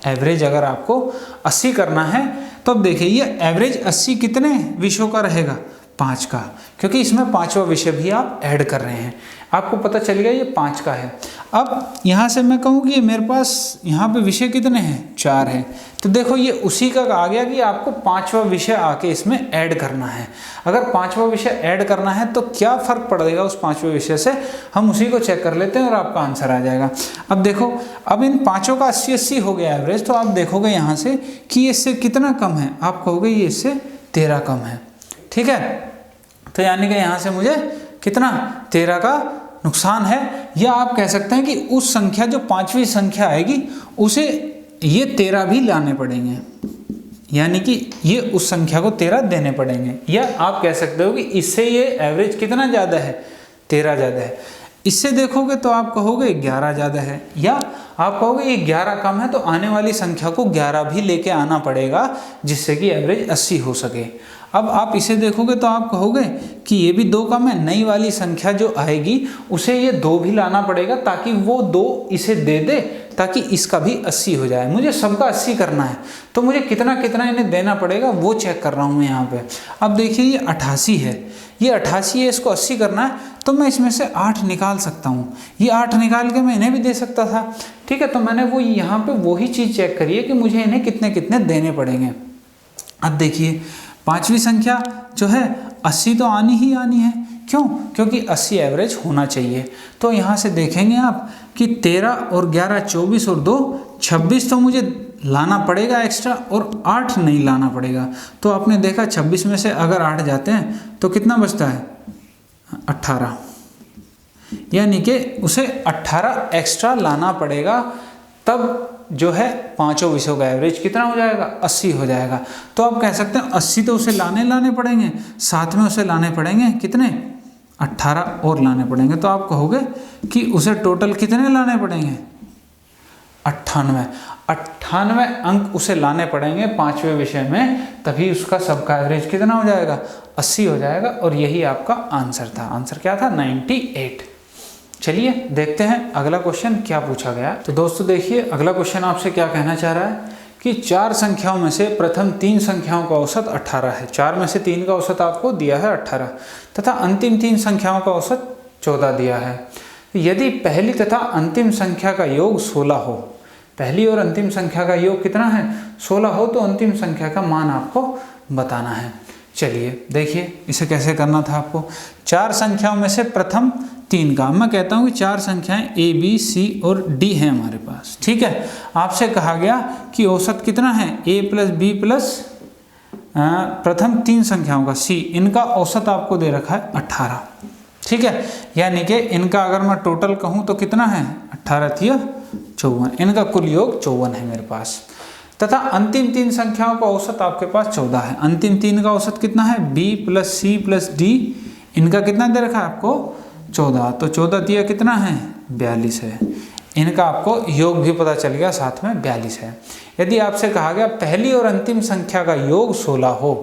एवरेज अगर आपको 80 करना है तो अब देखिए ये एवरेज 80 कितने विषयों का रहेगा, 5 का, क्योंकि इसमें 5वां विषय भी आप ऐड कर रहे हैं। आपको पता चल गया ये 5 का है। अब यहाँ से मैं कहूँ कि मेरे पास यहाँ पे विषय कितने हैं, 4 हैं, तो देखो ये उसी का आ गया कि आपको 5वां विषय आके इसमें ऐड करना है। अगर 5वां विषय ऐड करना है तो क्या फ़र्क पड़ेगा उस 5वें विषय से, हम उसी को चेक कर लेते हैं और आपका आंसर आ जाएगा। अब देखो, अब इन 5 का 80-80 हो गया एवरेज, तो आप देखोगे यहाँ से कि इससे कितना कम है, आप कहोगे ये इससे 13 कम है। ठीक है, तो यानी कि यहाँ से मुझे कितना 13 का नुकसान है, या आप कह सकते हैं कि उस संख्या जो 5वीं संख्या आएगी उसे ये 13 भी लाने पड़ेंगे, यानी कि ये उस संख्या को 13 देने पड़ेंगे। या आप कह सकते हो कि इससे ये एवरेज कितना ज़्यादा है, 13 ज़्यादा है। इससे देखोगे तो आप कहोगे 11 ज़्यादा है, या आप कहोगे ये 11 कम है, तो आने वाली संख्या को 11 भी लेके आना पड़ेगा जिससे कि एवरेज 80 हो सके। अब आप इसे देखोगे तो आप कहोगे कि ये भी 2 कम है, नई वाली संख्या जो आएगी उसे ये 2 भी लाना पड़ेगा ताकि वो 2 इसे दे दे, ताकि इसका भी 80 हो जाए। मुझे सबका 80 करना है तो मुझे कितना कितना इन्हें देना पड़ेगा वो चेक कर रहा हूँ मैं यहाँ पे। अब देखिए ये 88 है, ये 88 है, इसको 80 करना है तो मैं इसमें से 8 निकाल सकता हूँ। ये 8 निकाल के मैं इन्हें भी दे सकता था। ठीक है, तो मैंने वो यहाँ पे वही चीज़ चेक करी है कि मुझे इन्हें कितने कितने देने पड़ेंगे। अब देखिए 5वीं संख्या जो है 80 तो आनी ही आनी है, क्यों, क्योंकि 80 एवरेज होना चाहिए। तो यहाँ से देखेंगे आप कि 13 और 11 24 और 2 26 तो मुझे लाना पड़ेगा एक्स्ट्रा, और 8 नहीं लाना पड़ेगा। तो आपने देखा 26 में से अगर 8 जाते हैं तो कितना बचता है, 18, यानी कि उसे 18 एक्स्ट्रा लाना पड़ेगा, तब जो है 5 विषयों का एवरेज कितना हो जाएगा, 80 हो जाएगा। तो आप कह सकते हैं 80 तो उसे लाने पड़ेंगे, साथ में उसे लाने पड़ेंगे कितने, 18 और लाने पड़ेंगे। तो आप कहोगे कि उसे टोटल कितने लाने पड़ेंगे, 98 अंक उसे लाने पड़ेंगे 5वें विषय में, तभी उसका सबका एवरेज कितना हो जाएगा, 80 हो जाएगा। और यही आपका आंसर था। आंसर क्या था, 98। चलिए देखते हैं अगला क्वेश्चन क्या पूछा गया। तो दोस्तों देखिए अगला क्वेश्चन आपसे क्या कहना चाह रहा है कि 4 संख्याओं में से प्रथम 3 संख्याओं का औसत 18 है। 4 में से 3 का औसत आपको दिया है 18 तथा अंतिम 3 संख्याओं का औसत 14 दिया है। यदि पहली तथा अंतिम संख्या का योग 16 हो, पहली और अंतिम संख्या का योग कितना है, 16 हो, तो अंतिम संख्या का मान आपको बताना है। चलिए देखिए इसे कैसे करना था आपको। 4 संख्याओं में से प्रथम 3 का, मैं कहता हूँ कि 4 संख्याएं A, B, C और D हैं हमारे पास। ठीक है, आपसे कहा गया कि औसत कितना है, A प्लस B प्लस प्रथम 3 संख्याओं का C, इनका औसत आपको दे रखा है 18। ठीक है, यानी कि इनका अगर मैं टोटल कहूँ तो कितना है, 18 3 54, इनका कुल योग 54 है मेरे पास। तथा अंतिम 3 संख्याओं का औसत आपके पास 14 है। अंतिम 3 का औसत कितना है, B plus C plus D, इनका कितना दे रखा है आपको 14, तो 14 दिया कितना है, 42 है। इनका आपको योग भी पता चल गया, साथ में 42 है। यदि आपसे कहा गया पहली और अंतिम संख्या का योग 16 हो,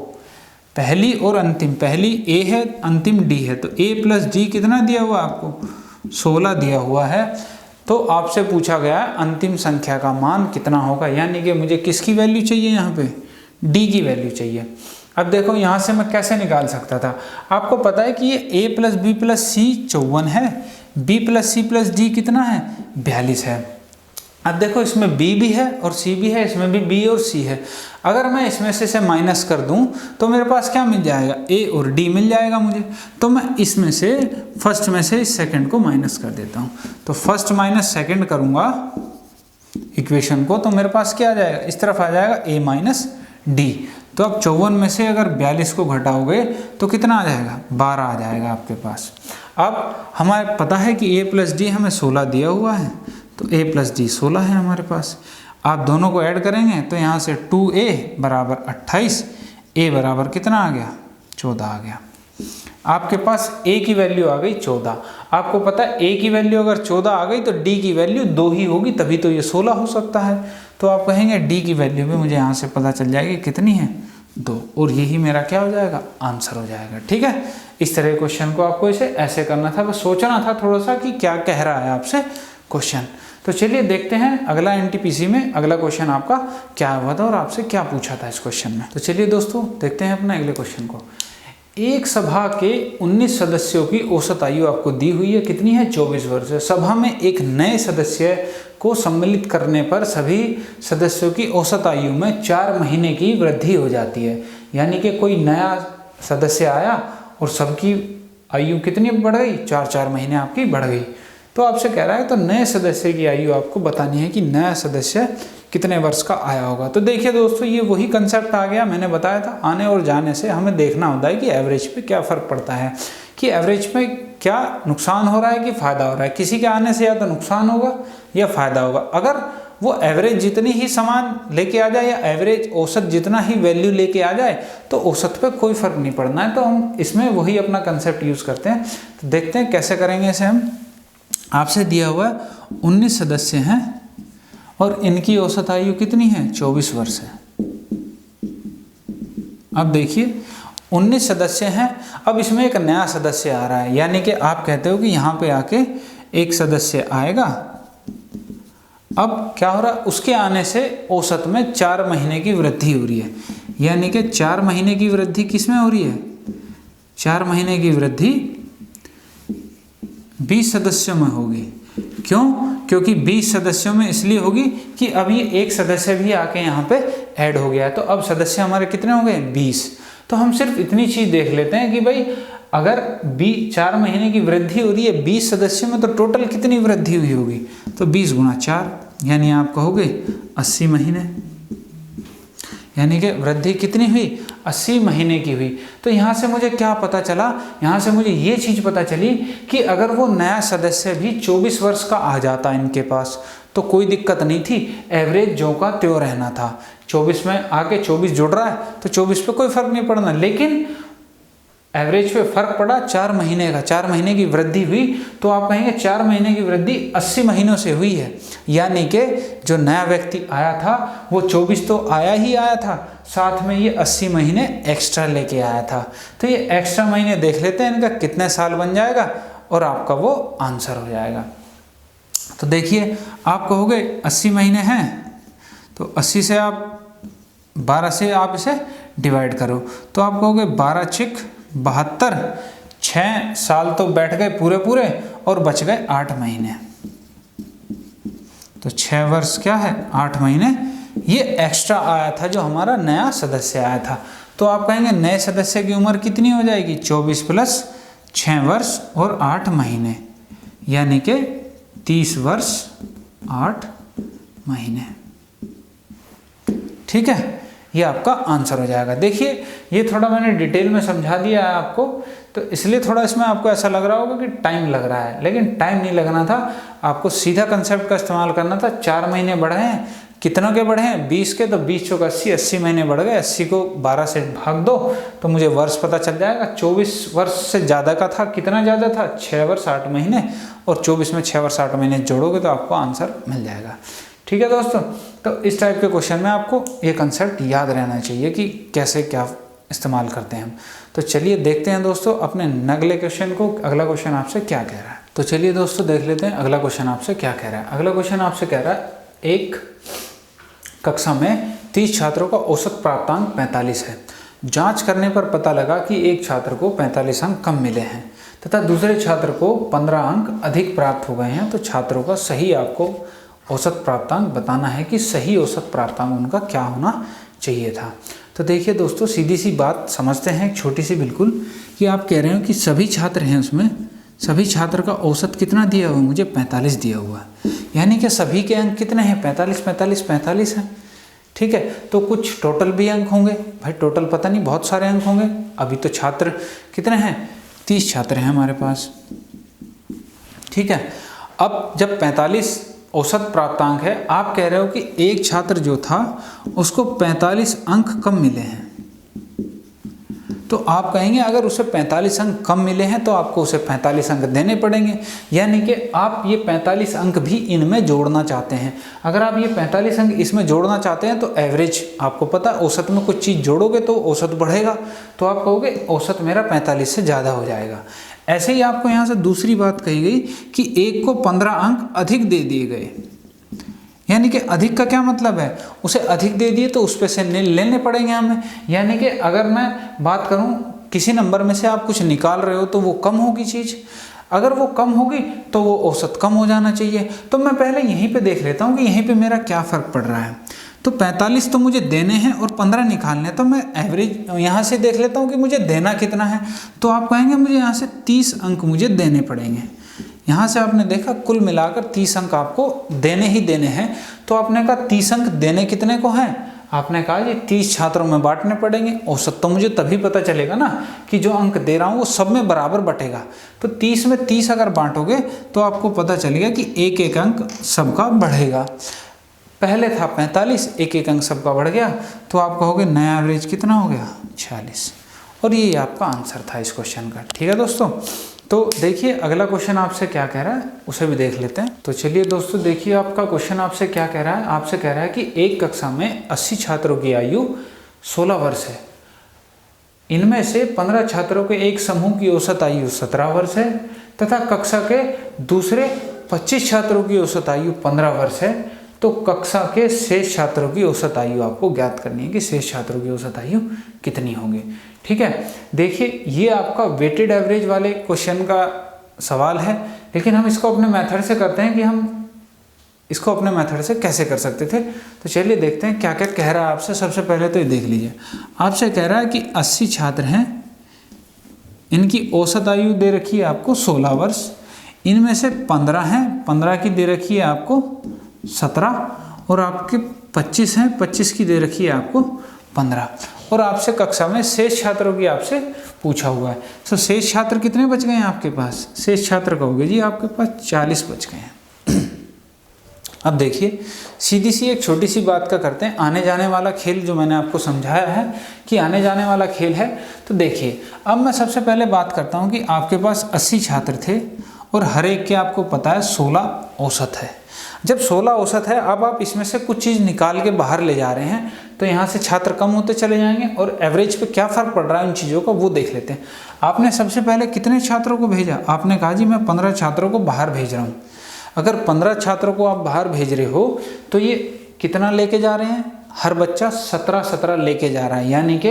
पहली और अंतिम, पहली A है अंतिम D है, तो A प्लस D कितना दिया हुआ आपको 16 दिया हुआ है। तो आपसे पूछा गया है अंतिम संख्या का मान कितना होगा, यानी कि मुझे किसकी वैल्यू चाहिए, यहाँ पे D की वैल्यू चाहिए। अब देखो यहाँ से मैं कैसे निकाल सकता था, आपको पता है कि ये a plus b plus c 54 है, b plus c plus d कितना है 42 है। अब देखो इसमें b भी है और c भी है, इसमें भी b और c है। अगर मैं इसमें से माइनस कर दूं तो मेरे पास क्या मिल जाएगा, a और d मिल जाएगा मुझे। तो मैं इसमें से फर्स्ट में से इस सेकंड को माइनस कर देता हूं, तो फर्स्ट माइनस सेकंड करूंगा इक्वेशन को, तो मेरे पास क्या आ जाएगा, इस तरफ आ जाएगा a माइनस डी। तो अब 54 में से अगर 42 को घटाओगे तो कितना आ जाएगा, 12 आ जाएगा आपके पास। अब हमारे पता है कि a प्लस डी हमें 16 दिया हुआ है, तो a प्लस डी 16 है हमारे पास। आप दोनों को ऐड करेंगे तो यहाँ से 2a बराबर 28, a बराबर कितना आ गया 14 आ गया। आपके पास a की वैल्यू आ गई 14। आपको पता है a की वैल्यू अगर 14 आ गई तो d की वैल्यू 2 ही होगी, तभी तो ये 16 हो सकता है। तो आप कहेंगे d की वैल्यू भी मुझे यहाँ से पता चल जाएगी कितनी है 2, और यही मेरा क्या हो जाएगा, आंसर हो जाएगा। ठीक है, इस तरह क्वेश्चन को आपको इसे ऐसे करना था, बस सोचना था थोड़ा सा कि क्या कह रहा है आपसे क्वेश्चन। तो चलिए देखते हैं अगला एनटीपीसी में अगला क्वेश्चन आपका क्या हुआ था और आपसे क्या पूछा था इस क्वेश्चन में। तो चलिए दोस्तों देखते हैं अपने अगले क्वेश्चन को। एक सभा के 19 सदस्यों की औसत आयु आपको दी हुई है, कितनी है 24 वर्ष। सभा में एक नए सदस्य को सम्मिलित करने पर सभी सदस्यों की औसत आयु में 4 महीने की वृद्धि हो जाती है। यानी कि कोई नया सदस्य आया और सबकी आयु कितनी बढ़ गई, 4 महीने आपकी बढ़ गई। तो आपसे कह रहा है तो नए सदस्य की आयु आपको बतानी है कि नया सदस्य कितने वर्ष का आया होगा। तो देखिए दोस्तों, ये वही कंसेप्ट आ गया, मैंने बताया था आने और जाने से हमें देखना होता है कि एवरेज पे क्या फ़र्क पड़ता है, कि एवरेज पे क्या नुकसान हो रहा है कि फ़ायदा हो रहा है। किसी के आने से या तो नुकसान होगा या फ़ायदा होगा। अगर वो एवरेज जितनी ही समान लेके आ जाए या एवरेज औसत जितना ही वैल्यू लेके आ जाए तो औसत पे कोई फ़र्क नहीं पड़ना है। तो हम इसमें वही अपना कंसेप्ट यूज़ करते हैं। तो देखते हैं कैसे करेंगे इसे हम। आपसे दिया हुआ 19 सदस्य हैं और इनकी औसत आयु कितनी है 24 वर्ष है। अब देखिए 19 सदस्य हैं, अब इसमें एक नया सदस्य आ रहा है, यानी कि आप कहते हो कि यहाँ पे आके एक सदस्य आएगा। अब क्या हो रहा है, उसके आने से औसत में 4 महीने की वृद्धि हो रही है। यानी कि 4 महीने की वृद्धि किस में हो रही है, 4 महीने की वृद्धि 20 सदस्यों में होगी। क्यों, क्योंकि 20 सदस्यों में इसलिए होगी कि अब ये एक सदस्य भी आके यहाँ पे ऐड हो गया है। तो अब सदस्य हमारे कितने हो गए 20। तो हम सिर्फ इतनी चीज़ देख लेते हैं कि भाई अगर 4 महीने की वृद्धि हो रही है 20 सदस्यों में, तो टोटल कितनी वृद्धि हुई होगी, तो 20 गुणा 4 यानी आप कहोगे 80 महीने। यानी कि वृद्धि कितनी हुई, 80 महीने की हुई। तो यहाँ से मुझे क्या पता चला, यहाँ से मुझे ये चीज़ पता चली कि अगर वो नया सदस्य भी 24 वर्ष का आ जाता इनके पास तो कोई दिक्कत नहीं थी, एवरेज जो का त्यों रहना था। 24 में आके 24 जुड़ रहा है तो 24 पे कोई फर्क नहीं पड़ना, लेकिन एवरेज पे फर्क पड़ा 4 महीने का, 4 महीने की वृद्धि हुई। तो आप कहेंगे 4 महीने की वृद्धि 80 महीनों से हुई है, यानी कि जो नया व्यक्ति आया था वो 24 तो आया ही आया था, साथ में ये 80 महीने एक्स्ट्रा लेके आया था। तो ये एक्स्ट्रा महीने देख लेते हैं इनका कितने साल बन जाएगा और आपका वो आंसर हो जाएगा। तो देखिए आप कहोगे 80 महीने हैं तो 80 से आप 12 से आप इसे डिवाइड करो तो आप कहोगे 12 चिक 72, 6 साल तो बैठ गए पूरे पूरे और बच गए 8 महीने। तो 6 वर्ष क्या है 8 महीने ये एक्स्ट्रा आया था जो हमारा नया सदस्य आया था। तो आप कहेंगे नए सदस्य की उम्र कितनी हो जाएगी 24 प्लस 6 वर्ष और 8 महीने, यानी कि 30 वर्ष 8 महीने। ठीक है, ये आपका आंसर हो जाएगा। देखिए ये थोड़ा मैंने डिटेल में समझा दिया है आपको, तो इसलिए थोड़ा इसमें आपको ऐसा लग रहा होगा कि टाइम लग रहा है, लेकिन टाइम नहीं लगना था, आपको सीधा कंसेप्ट का इस्तेमाल करना था। 4 महीने बढ़े हैं, कितनों के बढ़े हैं 20 के, तो 20 चौक 80, 80 महीने बढ़ गए, 80 को 12 से भाग दो तो मुझे वर्ष पता चल जाएगा। 24 वर्ष से ज़्यादा का था, कितना ज़्यादा था 6 वर्ष 8 महीने, और 24 में 6 वर्ष 8 महीने जोड़ोगे तो आपको आंसर मिल जाएगा। ठीक है दोस्तों, तो इस टाइप के क्वेश्चन में आपको ये कंसेप्ट याद रहना चाहिए कि कैसे क्या इस्तेमाल करते हैं हम। तो चलिए देखते हैं दोस्तों अपने अगले क्वेश्चन को, अगला क्वेश्चन आपसे क्या कह रहा है। तो चलिए दोस्तों देख लेते हैं अगला क्वेश्चन आपसे क्या कह रहा है। अगला क्वेश्चन आपसे कह रहा है एक कक्षा में 30 छात्रों का औसत प्राप्तांक 45 है। जांच करने पर पता लगा कि एक छात्र को 45 अंक कम मिले हैं तथा दूसरे छात्र को 15 अंक अधिक प्राप्त हो गए हैं, तो छात्रों का सही आपको औसत प्राप्तांक बताना है कि सही औसत प्राप्तांक उनका क्या होना चाहिए था। तो देखिए दोस्तों, सीधी सी बात समझते हैं, छोटी सी बिल्कुल, कि आप कह रहे हो कि सभी छात्र हैं, उसमें सभी छात्र का औसत कितना दिया हुआ है, मुझे 45 दिया हुआ है, यानी कि सभी के अंक कितने हैं, 45 45 45 हैं। ठीक है, तो कुछ टोटल भी अंक होंगे, भाई टोटल पता नहीं, बहुत सारे अंक होंगे। अभी तो छात्र कितने हैं, 30 छात्र हैं हमारे पास। ठीक है, अब जब 45 औसत प्राप्तांक है, आप कह रहे हो कि एक छात्र जो था उसको 45 अंक कम मिले हैं, तो आप कहेंगे अगर उसे 45 अंक कम मिले हैं तो आपको उसे 45 अंक देने पड़ेंगे, यानी कि आप ये 45 अंक भी इनमें जोड़ना चाहते हैं। अगर आप ये 45 अंक इसमें जोड़ना चाहते हैं तो एवरेज, आपको पता है औसत में कुछ चीज़ जोड़ोगे तो औसत बढ़ेगा, तो आप कहोगे औसत मेरा 45 से ज़्यादा हो जाएगा। ऐसे ही आपको यहाँ से दूसरी बात कही गई कि एक को 15 अंक अधिक दे दिए गए, यानी कि अधिक का क्या मतलब है, उसे अधिक दे दिए तो उस पे से लेने पड़ेंगे हमें। यानी कि अगर मैं बात करूं किसी नंबर में से आप कुछ निकाल रहे हो तो वो कम होगी चीज़, अगर वो कम होगी तो वो औसत कम हो जाना चाहिए। तो मैं पहले यहीं पे देख लेता हूं कि यहीं पे मेरा क्या फ़र्क पड़ रहा है। तो 45 तो मुझे देने हैं और 15 निकालने हैं, तो मैं एवरेज यहाँ से देख लेता हूँ कि मुझे देना कितना है। तो आप कहेंगे मुझे यहाँ से 30 अंक मुझे देने पड़ेंगे। यहाँ से आपने देखा कुल मिलाकर 30 अंक आपको देने ही देने हैं, तो आपने कहा 30 अंक देने कितने को हैं, आपने कहा ये 30 छात्रों में बांटने पड़ेंगे। औसत तो मुझे तभी पता चलेगा ना कि जो अंक दे रहा हूँ वो सब में बराबर बटेगा। तो 30 में 30 अगर बांटोगे तो आपको पता चलेगा कि एक एक अंक सबका बढ़ेगा। पहले था 45, एक एक अंक सबका बढ़ गया, तो आप कहोगे नया एवरेज कितना हो गया, 46। और ये आपका आंसर था इस क्वेश्चन का। ठीक है दोस्तों, तो देखिए अगला क्वेश्चन आपसे क्या कह रहा है उसे भी देख लेते हैं। तो चलिए दोस्तों, देखिए आपका क्वेश्चन आपसे क्या कह रहा है। आपसे कह रहा है कि एक कक्षा में 80 छात्रों की आयु 16 वर्ष है, इनमें से 15 छात्रों के एक समूह की औसत आयु 17 वर्ष है तथा कक्षा के दूसरे 25 छात्रों की औसत आयु 15 वर्ष है। तो कक्षा के शेष छात्रों की औसत आयु आपको ज्ञात करनी है कि शेष छात्रों की औसत आयु कितनी होगी। ठीक है, देखिए ये आपका वेटेड एवरेज वाले क्वेश्चन का सवाल है, लेकिन हम इसको अपने मेथड से करते हैं कि हम इसको अपने मेथड से कैसे कर सकते थे। तो चलिए देखते हैं क्या क्या कह रहा है आपसे। सबसे पहले तो ये देख लीजिए, आपसे कह रहा है कि 80 छात्र हैं, इनकी औसत आयु दे रखी है आपको 16 वर्ष, इनमें से 15 हैं, 15 की दे रखी है आपको 17, और आपके 25 हैं, 25 की दे रखी है आपको 15, और आपसे कक्षा में शेष छात्रों की आपसे पूछा हुआ है। तो शेष छात्र कितने बच गए हैं आपके पास, शेष छात्र कहोगे जी आपके पास 40 बच गए हैं। अब देखिए सीधी सी एक छोटी सी बात का करते हैं, आने जाने वाला खेल जो मैंने आपको समझाया है कि आने जाने वाला खेल है। तो देखिए अब मैं सबसे पहले बात करता हूँ कि आपके पास 80 छात्र थे और हर एक के आपको पता है 16 औसत है। जब 16 औसत है, अब आप इसमें से कुछ चीज़ निकाल के बाहर ले जा रहे हैं, तो यहाँ से छात्र कम होते चले जाएंगे और एवरेज पे क्या फ़र्क पड़ रहा है उन चीज़ों का वो देख लेते हैं। आपने सबसे पहले कितने छात्रों को भेजा, आपने कहा जी मैं 15 छात्रों को बाहर भेज रहा हूँ। अगर 15 छात्रों को आप बाहर भेज रहे हो तो ये कितना लेके जा रहे हैं, हर बच्चा 17 लेके जा रहा है, यानी कि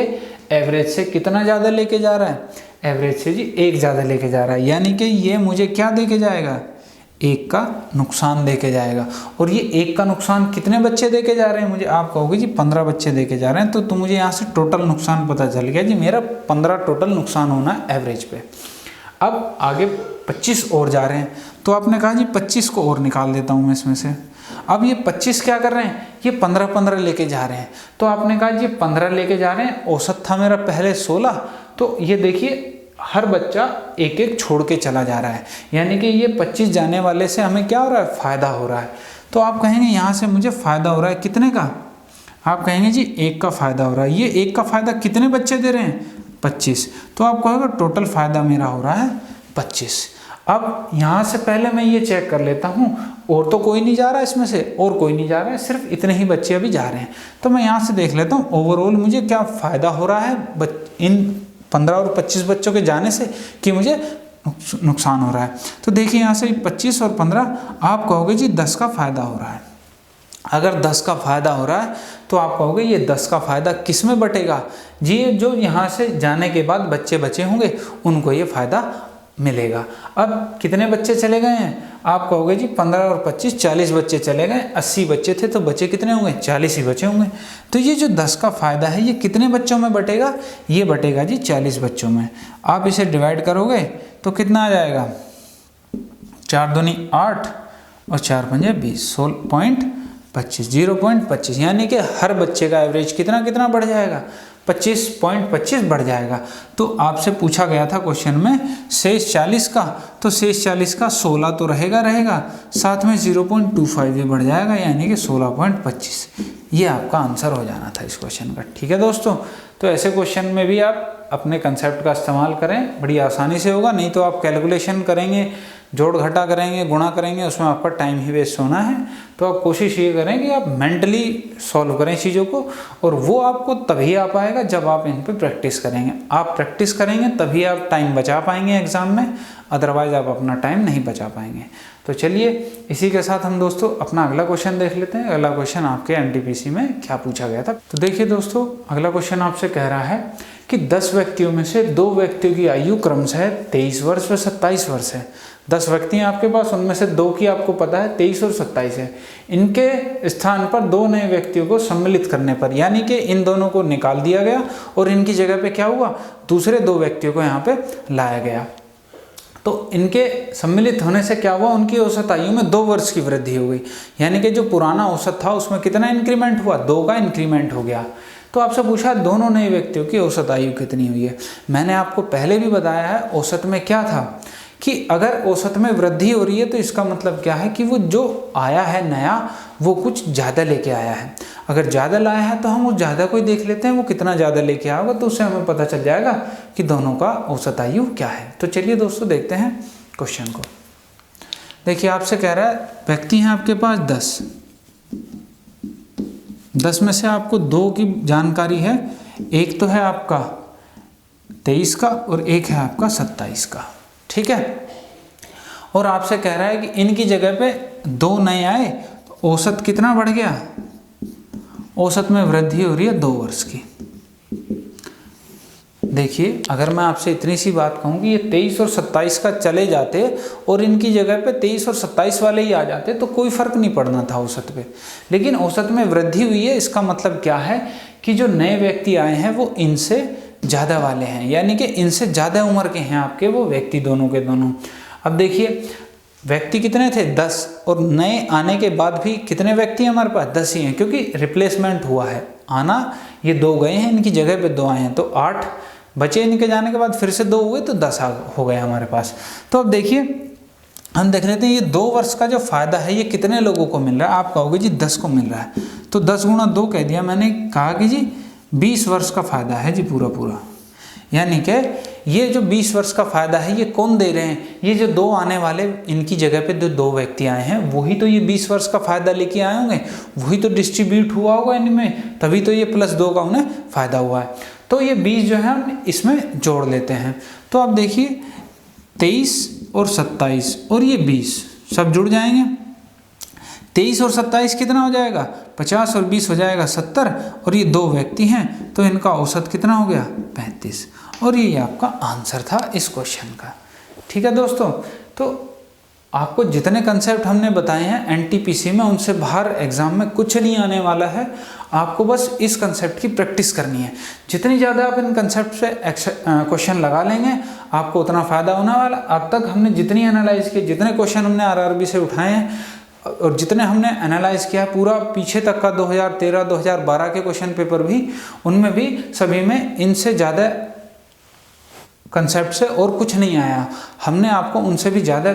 एवरेज से कितना ज़्यादा लेके जा रहा है, एवरेज से जी 1 ज़्यादा लेके जा रहा है, यानी कि ये मुझे क्या दे के जाएगा, 1 का नुकसान दे के जाएगा। और ये 1 का नुकसान कितने बच्चे दे के जा रहे हैं मुझे, आप कहोगे जी 15 बच्चे दे के जा रहे हैं, तो मुझे यहाँ से टोटल नुकसान पता चल गया जी, मेरा 15 टोटल नुकसान होना है एवरेज पे। अब आगे 25 और जा रहे हैं, तो आपने कहा जी 25 को और निकाल देता हूँ मैं इसमें से। अब ये 25 क्या कर रहे हैं, ये 15 लेके जा रहे हैं, तो आपने कहा जी 15 लेके जा रहे हैं, औसत था मेरा पहले 16, तो ये देखिए हर बच्चा एक एक छोड़ के चला जा रहा है, यानी कि ये 25 जाने वाले से हमें क्या हो रहा है, फ़ायदा हो रहा है। तो आप कहेंगे यहाँ से मुझे फ़ायदा हो रहा है कितने का, आप कहेंगे जी 1 का फ़ायदा हो रहा है। ये 1 का फ़ायदा कितने बच्चे दे रहे हैं, 25, तो आप कहोगे टोटल फ़ायदा मेरा हो रहा है 25। अब यहाँ से पहले मैं ये चेक कर लेता हूँ, और तो कोई नहीं जा रहा है इसमें से, और कोई नहीं जा रहा है, सिर्फ इतने ही बच्चे अभी जा रहे हैं। तो मैं यहाँ से देख लेता हूँ ओवरऑल मुझे क्या फ़ायदा हो रहा है इन 15 और 25 बच्चों के जाने से, कि मुझे नुकसान हो रहा है। तो देखिए यहाँ से 25 और 15, आप कहोगे जी 10 का फ़ायदा हो रहा है। अगर 10 का फ़ायदा हो रहा है तो आप कहोगे ये 10 का फ़ायदा किस में बटेगा जी, जो यहाँ से जाने के बाद बच्चे बचे होंगे उनको ये फ़ायदा मिलेगा। अब कितने बच्चे चले गए हैं, आप कहोगे जी 15 और 25 40 बच्चे चले गए, 80 बच्चे थे तो बचे कितने होंगे, 40 ही बचे होंगे। तो ये जो 10 का फ़ायदा है ये कितने बच्चों में बटेगा, ये बटेगा जी 40 बच्चों में। आप इसे डिवाइड करोगे तो कितना आ जाएगा, 4 दूनी 8 और 4 पंजे 20, 16.25, 0.25, यानी कि हर बच्चे का एवरेज कितना कितना बढ़ जाएगा, 25.25 बढ़ जाएगा। तो आपसे पूछा गया था क्वेश्चन में शेष 40 का, तो शेष 40 का 16 तो रहेगा, साथ में 0.25 भी बढ़ जाएगा, यानी कि 16.25। ये आपका आंसर हो जाना था इस क्वेश्चन का। ठीक है दोस्तों, तो ऐसे क्वेश्चन में भी आप अपने कंसेप्ट का इस्तेमाल करें, बड़ी आसानी से होगा। नहीं तो आप कैलकुलेशन करेंगे, जोड़ घटा करेंगे, गुणा करेंगे, उसमें आपका टाइम ही वेस्ट होना है। तो आप कोशिश ये करें कि आप मेंटली सॉल्व करें चीज़ों को, और वो आपको तभी आ पाएगा जब आप इन पे प्रैक्टिस करेंगे। आप प्रैक्टिस करेंगे तभी आप टाइम बचा पाएंगे एग्ज़ाम में, अदरवाइज़ आप अपना टाइम नहीं बचा पाएंगे। तो चलिए इसी के साथ हम दोस्तों अपना अगला क्वेश्चन देख लेते हैं। अगला क्वेश्चन आपके एनटीपीसी में क्या पूछा गया था। तो देखिए दोस्तों, अगला क्वेश्चन आपसे कह रहा है कि 10 व्यक्तियों में से 2 व्यक्तियों की आयु क्रमशः 23 वर्ष व 27 वर्ष है। 10 व्यक्ति हैं आपके पास, उनमें से 2 की आपको पता है 23 और 27 है। इनके स्थान पर 2 नए व्यक्तियों को सम्मिलित करने पर, यानी कि इन दोनों को निकाल दिया गया और इनकी जगह पे क्या हुआ, दूसरे 2 व्यक्तियों को यहाँ पे लाया गया। तो इनके सम्मिलित होने से क्या हुआ, उनकी औसत आयु में 2 वर्ष की वृद्धि हो गई, यानी कि जो पुराना औसत था उसमें कितना इंक्रीमेंट हुआ, 2 का इंक्रीमेंट हो गया। तो आपसे पूछा दोनों नए व्यक्तियों की औसत आयु कितनी हुई है। मैंने आपको पहले भी बताया है औसत में क्या था कि अगर औसत में वृद्धि हो रही है तो इसका मतलब क्या है कि वो जो आया है नया वो कुछ ज़्यादा लेके आया है। अगर ज़्यादा लाया है तो हम उस ज़्यादा को ही देख लेते हैं, वो कितना ज़्यादा लेके आया होगा, तो उससे हमें पता चल जाएगा कि दोनों का औसत आयु क्या है। तो चलिए दोस्तों देखते हैं क्वेश्चन को। देखिए आपसे कह रहा है व्यक्ति हैं आपके पास 10 में से आपको 2 की जानकारी है, एक तो है आपका 23 का और एक है आपका 27 का। ठीक है, और आपसे कह रहा है कि इनकी जगह पे 2 नए आए तो औसत कितना बढ़ गया, औसत में वृद्धि हो रही है 2 वर्ष की। देखिए अगर मैं आपसे इतनी सी बात कहूँ कि ये 23 और 27 का चले जाते और इनकी जगह पे 23 और 27 वाले ही आ जाते तो कोई फर्क नहीं पड़ना था औसत पे, लेकिन औसत में वृद्धि हुई है। इसका मतलब क्या है कि जो नए व्यक्ति आए हैं वो इनसे ज़्यादा वाले हैं, यानी कि इनसे ज़्यादा उम्र के हैं आपके वो व्यक्ति, दोनों के दोनों। अब देखिए व्यक्ति कितने थे 10, और नए आने के बाद भी कितने व्यक्ति हमारे पास 10 ही हैं, क्योंकि रिप्लेसमेंट हुआ है, आना ये 2 गए हैं, इनकी जगह पे 2 आए हैं, तो 8 बचे, इनके जाने के बाद फिर से 2 हुए तो 10 हो गए हमारे पास। तो अब देखिए हम देख लेते हैं ये 2 वर्ष का जो फायदा है ये कितने लोगों को मिल रहा है। आप कहोगे जी 10 को मिल रहा है, तो 10 गुणा 2 कह दिया मैंने, कहा कि जी 20 वर्ष का फायदा है जी पूरा, यानी कि ये जो 20 वर्ष का फायदा है ये कौन दे रहे हैं, ये जो 2 आने वाले इनकी जगह पे जो 2 व्यक्ति आए हैं वही तो ये 20 वर्ष का फायदा लेके आए होंगे, वही तो डिस्ट्रीब्यूट हुआ होगा इनमें, तभी तो ये +2 का उन्हें फायदा हुआ है। तो ये 20 जो है हम इसमें जोड़ लेते हैं। तो आप देखिए 23 और 27 और ये 20 सब जुड़ जाएंगे, 23 और 27 कितना हो जाएगा, 50 और 20 हो जाएगा 70, और ये 2 व्यक्ति हैं तो इनका औसत कितना हो गया 35, और ये आपका आंसर था इस क्वेश्चन का। ठीक है दोस्तों, तो आपको जितने कंसेप्ट हमने बताए हैं एनटीपीसी में उनसे बाहर एग्जाम में कुछ नहीं आने वाला है, आपको बस इस कंसेप्ट की प्रैक्टिस करनी है। जितनी ज़्यादा आप इन कंसेप्ट से क्वेश्चन लगा लेंगे आपको उतना फ़ायदा होने वाला। अब तक हमने जितनी एनालाइज की, जितने क्वेश्चन हमने आरआरबी से उठाए हैं और जितने हमने एनालाइज किया पूरा पीछे तक का 2013 2012 के क्वेश्चन पेपर भी, उनमें भी सभी में इनसे ज़्यादा कंसेप्ट से और कुछ नहीं आया। हमने आपको उनसे भी ज़्यादा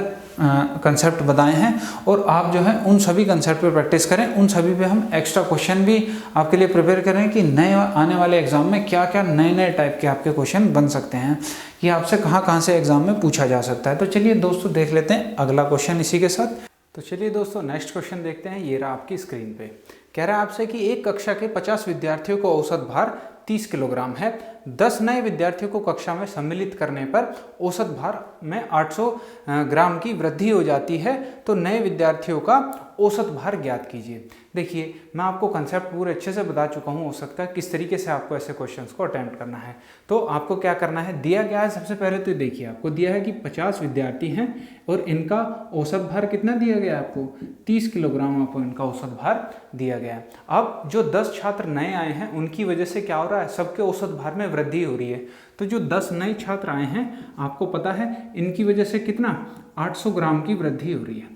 कंसेप्ट बताए हैं, और आप जो है उन सभी कंसेप्ट पे प्रैक्टिस करें। उन सभी पे हम एक्स्ट्रा क्वेश्चन भी आपके लिए प्रिपेयर करें कि नए आने वाले एग्जाम में क्या क्या नए टाइप के आपके क्वेश्चन बन सकते हैं, कि आपसे कहाँ से एग्जाम में पूछा जा सकता है। तो चलिए दोस्तों देख लेते हैं अगला क्वेश्चन इसी के साथ। तो चलिए दोस्तों नेक्स्ट क्वेश्चन देखते हैं। ये रहा आपकी स्क्रीन पे, कह रहा है आपसे कि एक कक्षा के 50 विद्यार्थियों को औसत भार 30 किलोग्राम है। 10 नए विद्यार्थियों को कक्षा में सम्मिलित करने पर औसत भार में 800 ग्राम की वृद्धि हो जाती है, तो नए विद्यार्थियों का औसत भार ज्ञात कीजिए। देखिए, मैं आपको कंसेप्ट पूरे अच्छे से बता चुका हूँ औसत का, किस तरीके से आपको ऐसे क्वेश्चंस को अटेम्प्ट करना है। तो आपको क्या करना है, दिया गया है सबसे पहले तो देखिए, आपको दिया है कि 50 विद्यार्थी हैं और इनका औसत भार कितना दिया गया है आपको, 30 किलोग्राम आपको इनका औसत भार दिया गया है। अब जो 10 छात्र नए आए हैं उनकी वजह से क्या हो रहा है, सबके औसत भार में वृद्धि हो रही है। तो जो 10 नए छात्र आए हैं, आपको पता है इनकी वजह से कितना 800 ग्राम की वृद्धि हो रही है।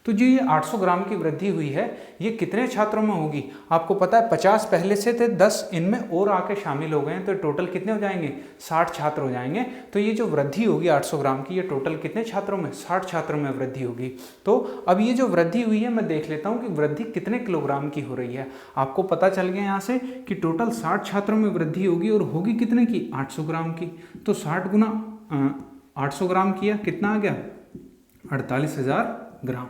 तो जो ये 800 ग्राम की वृद्धि हुई है, ये कितने छात्रों में होगी, आपको पता है 50 पहले से थे, 10 इनमें और आके शामिल हो गए हैं, तो टोटल कितने हो जाएंगे, 60 छात्र हो जाएंगे। तो ये जो वृद्धि होगी 800 ग्राम की, ये टोटल कितने छात्रों में, 60 छात्रों में वृद्धि होगी। तो अब ये जो वृद्धि हुई है, मैं देख लेता हूँ कि वृद्धि कितने किलोग्राम की हो रही है। आपको पता चल गया यहाँ से कि टोटल 60 छात्रों में वृद्धि होगी और होगी कितने की, 800 ग्राम की। तो 60 गुना 800 ग्राम किया, कितना आ गया, 48,000 ग्राम,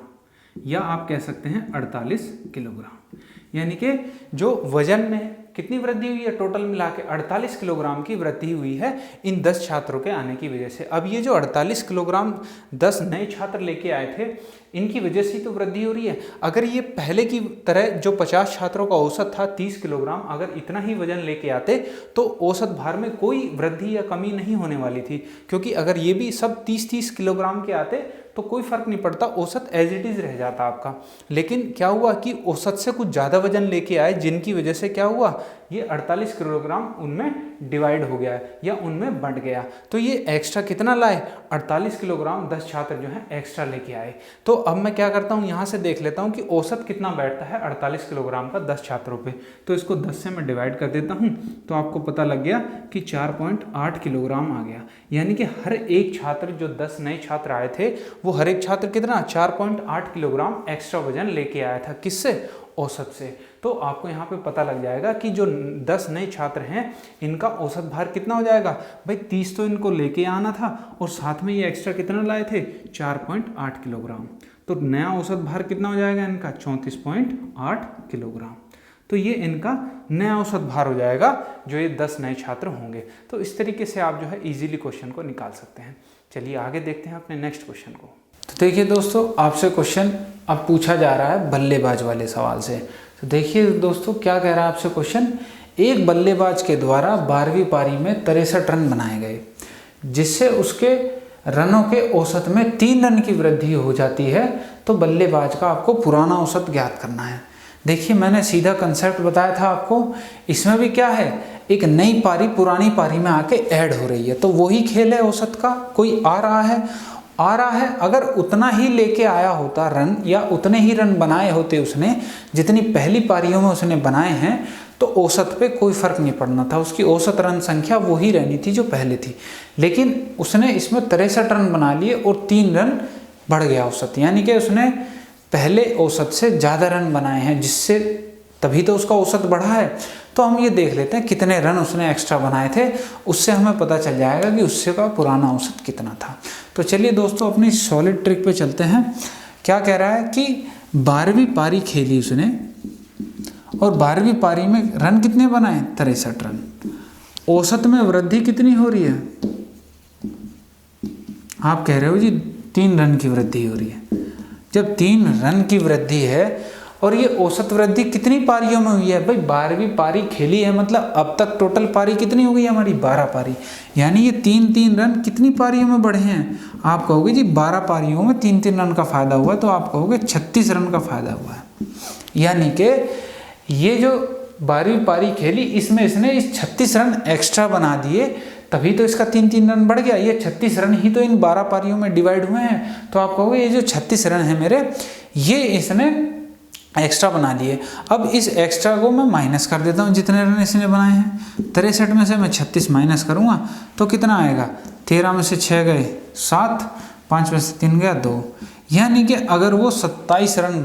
या आप कह सकते हैं 48 किलोग्राम। यानी कि जो वजन में कितनी वृद्धि हुई है, टोटल मिला के 48 किलोग्राम की वृद्धि हुई है इन 10 छात्रों के आने की वजह से। अब ये जो 48 किलोग्राम 10 नए छात्र लेके आए थे, इनकी वजह से तो वृद्धि हो रही है। अगर ये पहले की तरह जो 50 छात्रों का औसत था 30 किलोग्राम, अगर इतना ही वजन लेके आते तो औसत भार में कोई वृद्धि या कमी नहीं होने वाली थी, क्योंकि अगर ये भी सब 30-30 किलोग्राम के आते तो कोई फर्क नहीं पड़ता, औसत एज इट इज रह जाता आपका। लेकिन क्या हुआ कि औसत से कुछ ज़्यादा वजन लेके आए, जिनकी वजह से क्या हुआ, ये 48 किलोग्राम उनमें डिवाइड हो गया है या उनमें बढ़ गया। तो ये एक्स्ट्रा कितना लाए, 48 किलोग्राम 10 छात्र जो हैं एक्स्ट्रा लेके आए। तो अब मैं क्या करता हूँ, यहाँ से देख लेता हूँ कि औसत कितना बैठता है 48 किलोग्राम का 10 छात्रों पे। तो इसको 10 से मैं डिवाइड कर देता हूँ, तो आपको पता लग गया कि 4.8 किलोग्राम आ गया। यानी कि हर एक छात्र, जो 10 नए छात्र आए थे, वो हर एक छात्र कितना 4.8 किलोग्राम एक्स्ट्रा वजन लेके आया था, किससे, औसत से। तो आपको यहाँ पे पता लग जाएगा कि जो 10 नए छात्र हैं, इनका औसत भार कितना हो जाएगा, भाई 30 तो इनको लेके आना था और साथ में ये एक्स्ट्रा कितना लाए थे, 4.8 किलोग्राम। तो नया औसत भार कितना हो जाएगा इनका, 34.8 किलोग्राम। तो ये इनका नया औसत भार हो जाएगा, जो ये 10 नए छात्र होंगे। तो इस तरीके से आप जो है इजीली क्वेश्चन को निकाल सकते हैं। चलिए आगे देखते हैं अपने नेक्स्ट क्वेश्चन को। तो देखिए दोस्तों, आपसे क्वेश्चन अब पूछा जा रहा है बल्लेबाज वाले सवाल से। तो देखिए दोस्तों, क्या कह रहा है आपसे क्वेश्चन, एक बल्लेबाज के द्वारा 12वीं पारी में 63 रन बनाए गए, जिससे उसके रनों के औसत में 3 रन की वृद्धि हो जाती है। तो बल्लेबाज का आपको पुराना औसत ज्ञात करना है। देखिए, मैंने सीधा कंसेप्ट बताया था आपको, इसमें भी क्या है, एक नई पारी पुरानी पारी में आके ऐड हो रही है। तो वही खेल है औसत का, कोई आ रहा है, अगर उतना ही लेके आया होता रन, या उतने ही रन बनाए होते उसने जितनी पहली पारियों में उसने बनाए हैं, तो औसत पे कोई फर्क नहीं पड़ना था, उसकी औसत रन संख्या वही रहनी थी जो पहले थी। लेकिन उसने इसमें 63 रन बना लिए और 3 रन बढ़ गया औसत, यानी कि उसने पहले औसत से ज़्यादा रन बनाए हैं, जिससे तभी तो उसका औसत बढ़ा है। तो हम ये देख लेते हैं कितने रन उसने एक्स्ट्रा बनाए थे, उससे हमें पता चल जाएगा कि उससे का पुराना औसत कितना था। तो चलिए दोस्तों, अपनी सॉलिड ट्रिक पे चलते हैं। क्या कह रहा है कि 12वीं पारी खेली उसने और 12वीं पारी में रन कितने बनाए, 63 रन। औसत में वृद्धि कितनी हो रही है, आप कह रहे हो जी 3 रन की वृद्धि हो रही है। जब 3 रन की वृद्धि है और ये औसत वृद्धि कितनी पारियों में हुई है, भाई 12वीं पारी खेली है, मतलब अब तक टोटल पारी कितनी हो गई हमारी, 12 पारी। यानी ये 3-3 रन कितनी पारियों में बढ़े हैं, आप कहोगे जी 12 पारियों में 3-3 रन का फायदा हुआ, तो आप कहोगे 36 रन का फायदा हुआ है। यानी कि ये जो 12वीं पारी खेली, इसमें इसने इस 36 रन एक्स्ट्रा बना दिए, तभी तो इसका 3-3 रन बढ़ गया। ये 36 रन ही तो इन 12 पारियों में डिवाइड हुए हैं। तो आप कहोगे ये जो 36 रन है मेरे, ये इसने एक्स्ट्रा बना लिए। अब इस एक्स्ट्रा को मैं माइनस कर देता हूँ, जितने रन इसने बनाए हैं 63 में से मैं 36 माइनस करूँगा तो कितना आएगा, 13 में से 6 गए 7, 5 में से 3 गया 2। यानी कि अगर वो 27 रन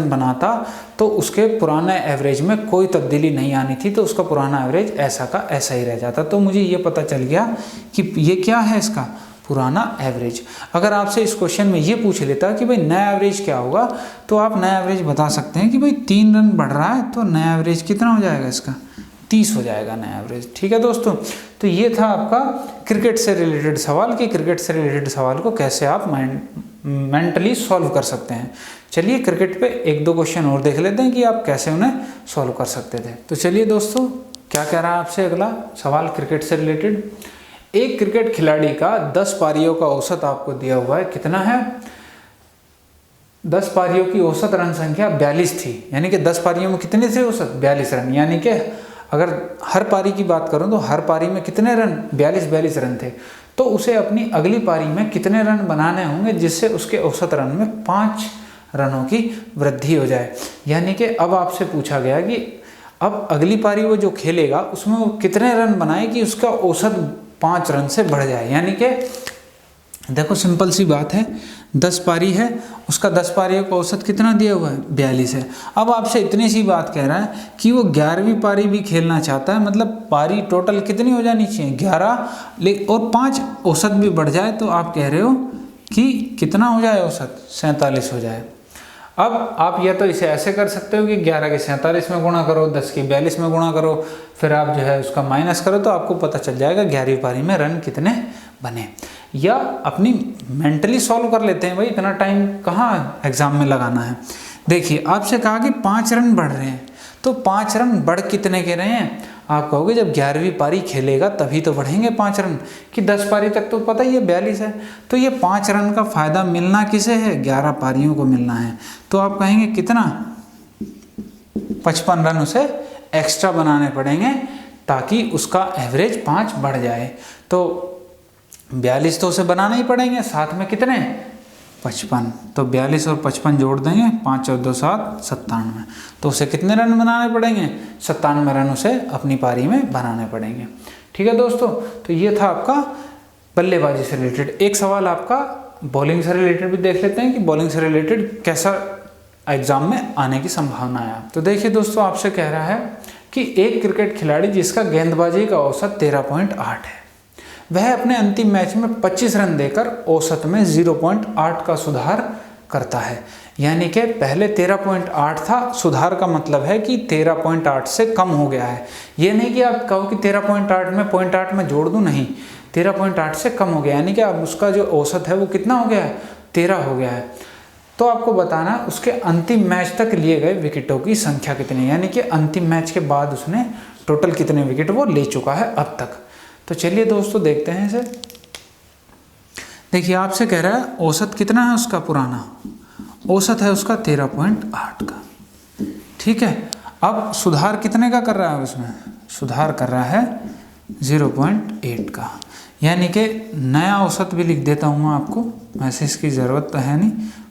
बनाता तो उसके पुराने एवरेज में कोई तब्दीली नहीं आनी थी, तो उसका पुराना एवरेज ऐसा का ऐसा ही रह जाता। तो मुझे ये पता चल गया कि ये क्या है, इसका पुराना एवरेज। अगर आपसे इस क्वेश्चन में ये पूछ लेता कि भाई नया एवरेज क्या होगा, तो आप नया एवरेज बता सकते हैं कि भाई 3 रन बढ़ रहा है, तो नया एवरेज कितना हो जाएगा इसका, 30 हो जाएगा ना एवरेज। ठीक है दोस्तों, तो ये था आपका क्रिकेट से रिलेटेड सवाल कि क्रिकेट से रिलेटेड सवाल को कैसे आप मेंटली सॉल्व कर सकते हैं। चलिए क्रिकेट पे 1-2 क्वेश्चन और देख लेते हैं कि आप कैसे उन्हें सॉल्व कर सकते थे। तो चलिए दोस्तों, क्या कह रहा है आपसे अगला सवाल क्रिकेट से रिलेटेड। एक क्रिकेट खिलाड़ी का 10 पारियों का औसत आपको दिया हुआ है, कितना है? 10 पारियों की औसत रन संख्या 42 थी, यानी कि 10 पारियों में कितने थे औसत? 42 रन। यानी कि अगर हर पारी की बात करूं तो हर पारी में कितने रन? 42 रन थे। तो उसे अपनी अगली पारी में कितने रन बनाने होंगे जिससे उसके औसत रन में 5 रनों की वृद्धि हो जाए। यानी कि अब आपसे पूछा गया कि अब अगली पारी वो जो खेलेगा उसमें वो कितने रन बनाए कि उसका औसत 5 रन से बढ़ जाए। यानी कि देखो सिंपल सी बात है, 10 पारी है, उसका 10 पारियों का औसत कितना दिया हुआ है? 42 है। अब आपसे इतनी सी बात कह रहा है कि वो 11वीं पारी भी खेलना चाहता है, मतलब पारी टोटल कितनी हो जानी चाहिए? 11 और 5 औसत भी बढ़ जाए तो आप कह रहे हो कि कितना हो जाए औसत? 47 हो जाए। अब आप या तो इसे ऐसे कर सकते हो कि 11 के 47 में गुणा करो, 10 के 42 में गुणा करो, फिर आप जो है उसका माइनस करो तो आपको पता चल जाएगा 11वीं पारी में रन कितने बने। या अपनी मेंटली सॉल्व कर लेते हैं, भाई इतना टाइम कहाँ एग्जाम में लगाना है। देखिए आपसे कहा कि 5 रन बढ़ रहे हैं, तो 5 रन बढ़ कितने के रहे हैं? आप कहोगे जब 11वीं पारी खेलेगा तभी तो बढ़ेंगे 5 रन, कि 10 पारी तक तो पता ही है 42 है। तो ये 5 रन का फायदा मिलना किसे है? 11 पारियों को मिलना है। तो आप कहेंगे कितना? 55 रन उसे एक्स्ट्रा बनाने पड़ेंगे ताकि उसका एवरेज 5 बढ़ जाए। तो 42 तो उसे बनाना ही पड़ेंगे, साथ में कितने? 55। तो 42 और 55 जोड़ देंगे, 5 और 2 7 97। तो उसे कितने रन बनाने पड़ेंगे? 97 रन उसे अपनी पारी में बनाने पड़ेंगे। ठीक है दोस्तों, तो ये था आपका बल्लेबाजी से रिलेटेड। एक सवाल आपका बॉलिंग से रिलेटेड भी देख लेते हैं कि बॉलिंग से रिलेटेड कैसा एग्जाम में आने की संभावना है। तो देखिए दोस्तों, आपसे कह रहा है कि एक क्रिकेट खिलाड़ी जिसका गेंदबाजी का औसत 13.8 है, वह अपने अंतिम मैच में 25 रन देकर औसत में 0.8 का सुधार करता है। यानी कि पहले 13.8 था, सुधार का मतलब है कि 13.8 से कम हो गया है। ये नहीं कि आप कहो कि 13.8 में 0.8 में जोड़ दूं, नहीं, 13.8 से कम हो गया, यानी कि अब उसका जो औसत है वो कितना हो गया है? 13 हो गया है। तो आपको बताना उसके अंतिम मैच तक लिए गए विकेटों की संख्या कितनी, यानी कि अंतिम मैच के बाद उसने टोटल कितने विकेट वो ले चुका है अब तक। तो चलिए दोस्तों देखते हैं इसे। देखिए आपसे कह रहा है औसत कितना है उसका पुराना? औसत है उसका 13.8 का। ठीक है, अब सुधार कितने का कर रहा है उसमें? सुधार कर रहा है 0.8 का। यानी कि नया औसत भी लिख देता हूँ मैं आपको, वैसे इसकी ज़रूरत तो है नहीं,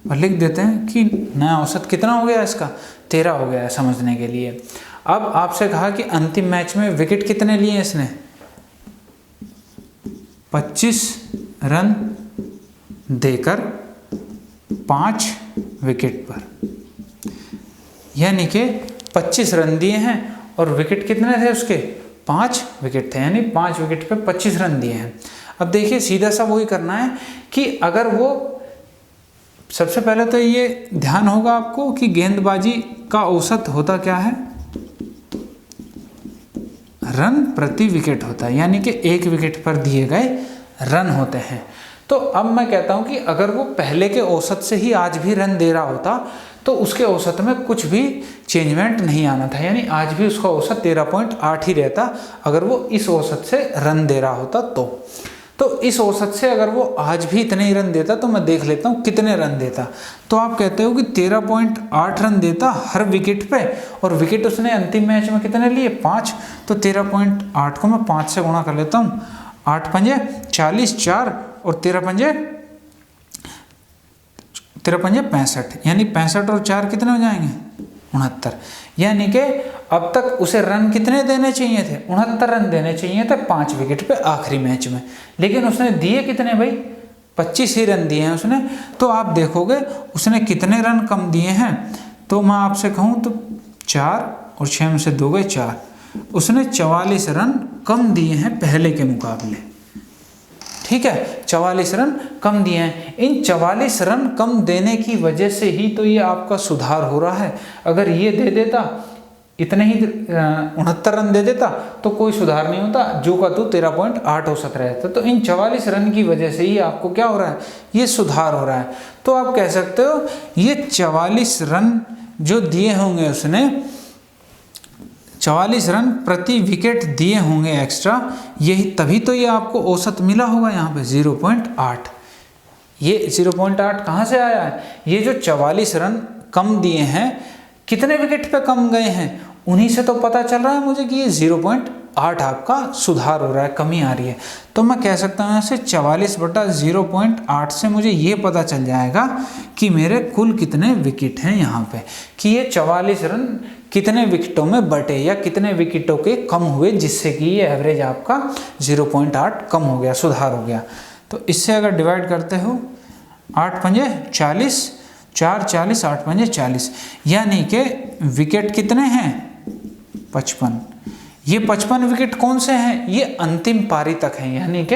पर लिख देते हैं कि नया औसत कितना हो गया इसका? 13 हो गया है समझने के लिए। अब आपसे कहा कि अंतिम मैच में विकेट कितने लिए इसने? 25 रन देकर 5 विकेट पर, यानी कि 25 रन दिए हैं और विकेट कितने थे उसके? 5 विकेट थे, यानी 5 विकेट पे 25 रन दिए हैं। अब देखिए सीधा सा वही करना है कि अगर वो, सबसे पहले तो ये ध्यान होगा आपको कि गेंदबाजी का औसत होता क्या है? रन प्रति विकेट होता है, यानी कि एक विकेट पर दिए गए रन होते हैं। तो अब मैं कहता हूं कि अगर वो पहले के औसत से ही आज भी रन दे रहा होता तो उसके औसत में कुछ भी चेंजमेंट नहीं आना था, यानी आज भी उसका औसत 13.8 ही रहता अगर वो इस औसत से रन दे रहा होता। तो इस औसत से अगर वो आज भी इतने ही रन देता तो मैं देख लेता हूँ कितने रन देता। तो आप कहते हो कि 13.8 रन देता हर विकेट पे, और विकेट उसने अंतिम मैच में कितने लिए? 5। तो 13.8 को मैं 5 से गुणा कर लेता हूँ, 8 पंजे 40, 4 और 13 पंजे 65, यानी 65 और 4 कितने हो जाएंगे? 69। यानी कि अब तक उसे रन कितने देने चाहिए थे? 69 रन देने चाहिए थे 5 विकेट पे आखिरी मैच में, लेकिन उसने दिए कितने भाई? 25 ही रन दिए हैं उसने। तो आप देखोगे उसने कितने रन कम दिए हैं, तो मैं आपसे कहूँ तो 4 और 6 में से 2 गए 4, उसने 44 रन कम दिए हैं पहले के मुकाबले। ठीक है, 44 रन कम दिए हैं। इन 44 रन कम देने की वजह से ही तो ये आपका सुधार हो रहा है। अगर ये दे देता इतने ही 69 रन दे देता तो कोई सुधार नहीं होता, जो का तो 13.8 औसत रहता। तो इन 44 रन की वजह से ही आपको क्या हो रहा है, ये सुधार हो रहा है। तो आप कह सकते हो ये 44 रन जो दिए होंगे उसने, 44 रन प्रति विकेट दिए होंगे एक्स्ट्रा, यही तभी तो ये आपको औसत मिला होगा यहाँ पे 0.8। ये 0.8 कहाँ से आया है, ये जो 44 रन कम दिए हैं, कितने विकेट पे कम गए हैं, उन्हीं से तो पता चल रहा है मुझे कि ये 0.8 आपका सुधार हो रहा है, कमी आ रही है। तो मैं कह सकता हूँ यहाँ से 44/0.8 से मुझे ये पता चल जाएगा कि मेरे कुल कितने विकेट हैं यहाँ पे, कि ये 44 रन कितने विकेटों में बटे या कितने विकेटों के कम हुए, जिससे कि ये एवरेज आपका 0.8 कम हो गया, सुधार हो गया। तो इससे अगर डिवाइड करते हो 8 पंजे 40, 4 40, 8 पंजे 40, यानी कि विकेट कितने हैं 55। ये 55 विकेट कौन से हैं, ये अंतिम पारी तक हैं, यानी कि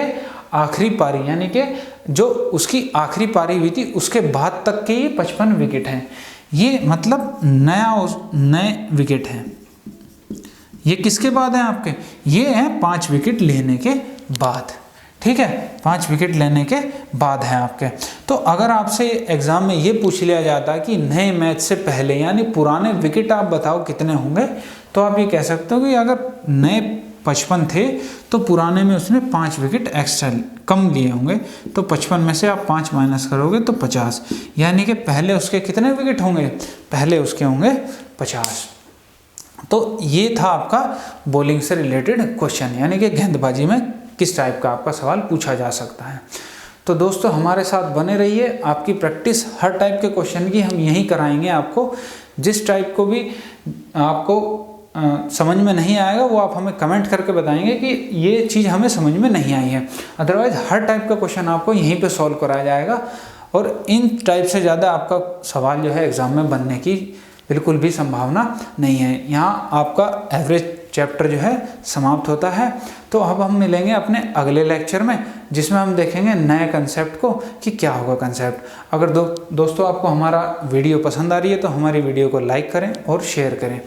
आखिरी पारी, यानी कि जो उसकी आखिरी पारी हुई थी उसके बाद तक के ये 55 विकेट हैं। ये मतलब नए विकेट हैं। ये किसके बाद हैं आपके, ये हैं 5 विकेट लेने के बाद, ठीक है, 5 विकेट लेने के बाद है आपके। तो अगर आपसे एग्जाम में ये पूछ लिया जाता कि नए मैच से पहले यानी पुराने विकेट आप बताओ कितने होंगे, तो आप ये कह सकते हो कि अगर नए 55 थे तो पुराने में उसने 5 विकेट एक्स्ट्रा कम लिए होंगे, तो 55 में से आप 5 माइनस करोगे तो 50, यानी कि पहले उसके कितने विकेट होंगे, पहले उसके होंगे 50। तो ये था आपका बॉलिंग से रिलेटेड क्वेश्चन, यानी कि गेंदबाजी में किस टाइप का आपका सवाल पूछा जा सकता है। तो दोस्तों हमारे साथ बने रहिए, आपकी प्रैक्टिस हर टाइप के क्वेश्चन की हम यही कराएंगे आपको। जिस टाइप को भी आपको समझ में नहीं आएगा वो आप हमें कमेंट करके बताएंगे कि ये चीज़ हमें समझ में नहीं आई है, अदरवाइज हर टाइप का क्वेश्चन आपको यहीं पे सॉल्व कराया जाएगा। और इन टाइप से ज़्यादा आपका सवाल जो है एग्ज़ाम में बनने की बिल्कुल भी संभावना नहीं है। यहाँ आपका एवरेज चैप्टर जो है समाप्त होता है। तो अब हम मिलेंगे अपने अगले लेक्चर में, जिसमें हम देखेंगे नए कंसेप्ट को कि क्या होगा कंसेप्ट। अगर दोस्तों आपको हमारा वीडियो पसंद आ रही है तो हमारी वीडियो को लाइक करें और शेयर करें,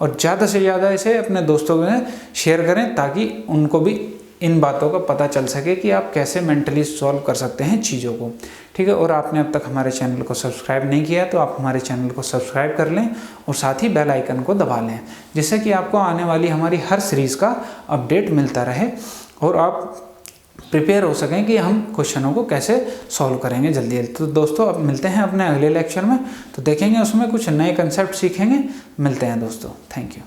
और ज़्यादा से ज़्यादा इसे अपने दोस्तों में शेयर करें ताकि उनको भी इन बातों का पता चल सके कि आप कैसे मेंटली सॉल्व कर सकते हैं चीज़ों को, ठीक है। और आपने अब तक हमारे चैनल को सब्सक्राइब नहीं किया तो आप हमारे चैनल को सब्सक्राइब कर लें और साथ ही बेल आइकन को दबा लें, जिससे कि आपको आने वाली हमारी हर सीरीज़ का अपडेट मिलता रहे और आप प्रिपेयर हो सकें कि हम क्वेश्चनों को कैसे सॉल्व करेंगे जल्दी जल्दी। तो दोस्तों अब मिलते हैं अपने अगले लेक्चर में, तो देखेंगे उसमें कुछ नए कंसेप्ट सीखेंगे। मिलते हैं दोस्तों, थैंक यू।